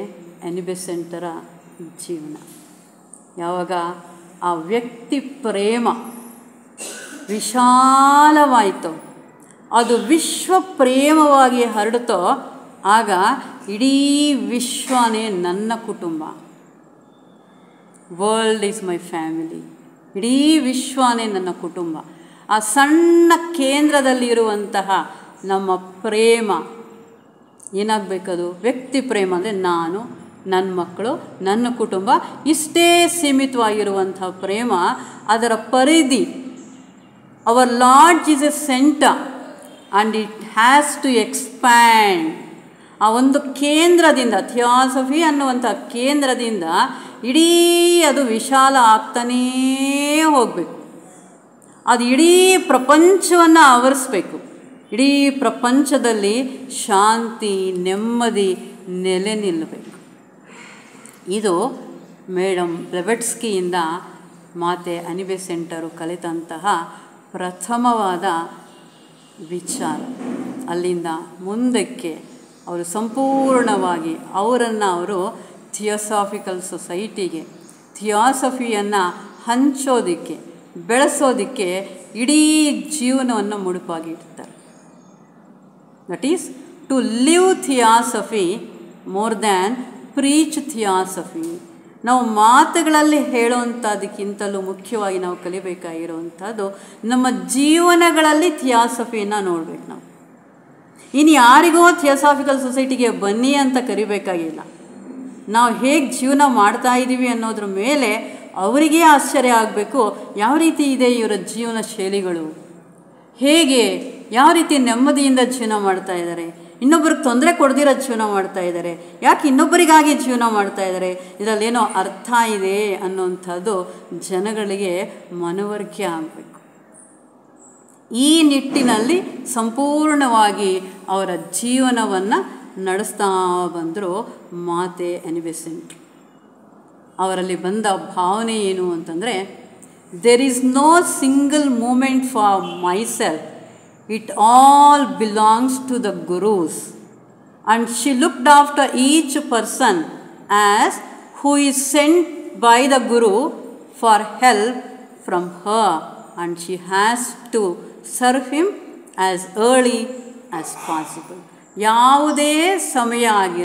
ಆನಿ ಬೆಸೆಂಟರ ಜೀವನ. ಯಾವಾಗ ಆ ವ್ಯಕ್ತಿ ಪ್ರೇಮ ವಿಶಾಲವಾಯಿತೋ, ಅದು ವಿಶ್ವ ಪ್ರೇಮವಾಗಿ ಹರಡುತ್ತೋ, ಆಗ ಇಡೀ ವಿಶ್ವನೇ ನನ್ನ ಕುಟುಂಬ, ವರ್ಲ್ಡ್ ಈಸ್ ಮೈ ಫ್ಯಾಮಿಲಿ, ಇಡೀ ವಿಶ್ವನೇ ನನ್ನ ಕುಟುಂಬ. ಆ ಸಣ್ಣ ಕೇಂದ್ರದಲ್ಲಿರುವಂತಹ ನಮ್ಮ ಪ್ರೇಮ ಏನಾಗಬೇಕದು? ವ್ಯಕ್ತಿ ಪ್ರೇಮ ಅಂದರೆ ನಾನು, ನನ್ನ ಮಕ್ಕಳು, ನನ್ನ ಕುಟುಂಬ, ಇಷ್ಟೇ ಸೀಮಿತವಾಗಿರುವಂಥ ಪ್ರೇಮ. ಅದರ ಪರಿಧಿ, our lord is a centre and it has to expand. ಆ ಒಂದು ಕೇಂದ್ರದಿಂದ, ಥಿಯಾಸಫಿ ಅನ್ನುವಂಥ ಕೇಂದ್ರದಿಂದ ಇಡೀ ಅದು ವಿಶಾಲ ಆಗ್ತಾನೇ ಹೋಗಬೇಕು. ಅದು ಇಡೀ ಪ್ರಪಂಚವನ್ನು ಆವರಿಸಬೇಕು. ಇಡೀ ಪ್ರಪಂಚದಲ್ಲಿ ಶಾಂತಿ, ನೆಮ್ಮದಿ ನೆಲೆ ನಿಲ್ಲಬೇಕು. ಇದು ಮೇಡಮ್ ಬ್ಲೆವೆಟ್ಸ್ಕಿಯಿಂದ ಮಾತೆ ಆನಿ ಬೆಸೆಂಟರು ಕಲಿತಂತಹ ಪ್ರಥಮವಾದ ವಿಚಾರ. ಅಲ್ಲಿಂದ ಮುಂದಕ್ಕೆ ಅವರು ಸಂಪೂರ್ಣವಾಗಿ ಅವರು ಥಿಯೋಸಾಫಿಕಲ್ ಸೊಸೈಟಿಗೆ ಥಿಯಾಸಫಿಯನ್ನು ಹಂಚೋದಕ್ಕೆ, ಬೆಳೆಸೋದಕ್ಕೆ ಇಡೀ ಜೀವನವನ್ನು ಮುಡುಪಾಗಿಡ್ತಾರೆ. That is to live theosophy more than preach theosophy. ನಾವು ಮಾತುಗಳಲ್ಲಿ ಹೇಳುವಂಥದ್ದಕ್ಕಿಂತಲೂ ಮುಖ್ಯವಾಗಿ ನಾವು ಕಲಿಬೇಕಾಗಿರುವಂಥದ್ದು ನಮ್ಮ ಜೀವನಗಳಲ್ಲಿ ಥಿಯಾಸಫಿಯನ್ನು ನೋಡಬೇಕು. ನಾವು ಇನ್ನು ಯಾರಿಗೋ ಥಿಯೋಸಾಫಿಕಲ್ ಸೊಸೈಟಿಗೆ ಬನ್ನಿ ಅಂತ ಕರಿಬೇಕಾಗಿಲ್ಲ. ನಾವು ಹೇಗೆ ಜೀವನ ಮಾಡ್ತಾ ಇದ್ದೀವಿ ಅನ್ನೋದ್ರ ಮೇಲೆ ಅವರಿಗೇ ಆಶ್ಚರ್ಯ ಆಗಬೇಕು. ಯಾವ ರೀತಿ ಇದೆ ಇವರ ಜೀವನ ಶೈಲಿಗಳು, ಹೇಗೆ ಯಾವ ರೀತಿ ನೆಮ್ಮದಿಯಿಂದ ಜೀವನ ಮಾಡ್ತಾ ಇದ್ದಾರೆ, ಇನ್ನೊಬ್ಬರಿಗೆ ತೊಂದರೆ ಕೊಡ್ದಿರೋ ಜೀವನ ಮಾಡ್ತಾ ಇದ್ದಾರೆ, ಯಾಕೆ ಇನ್ನೊಬ್ಬರಿಗಾಗಿ ಜೀವನ ಮಾಡ್ತಾ ಇದ್ದಾರೆ, ಇದರಲ್ಲೇನೋ ಅರ್ಥ ಇದೆ ಅನ್ನೋಂಥದ್ದು ಜನಗಳಿಗೆ ಮನವರಿಕೆ ಆಗಬೇಕು. ಈ ನಿಟ್ಟಿನಲ್ಲಿ ಸಂಪೂರ್ಣವಾಗಿ ಅವರ ಜೀವನವನ್ನು ನಡೆಸ್ತಾ ಬಂದರು ಮಾತೆ ಆನಿ ಬೆಸೆಂಟ್. ಅವರಲ್ಲಿ ಬಂದ ಭಾವನೆ ಏನು ಅಂತಂದರೆ, there is no single moment for myself, it all belongs to the gurus, and she looked after each person as who is sent by the guru for help from her, and she has to serve him as early as possible. ಯಾವುದೇ ಸಮಯ ಆಗಿ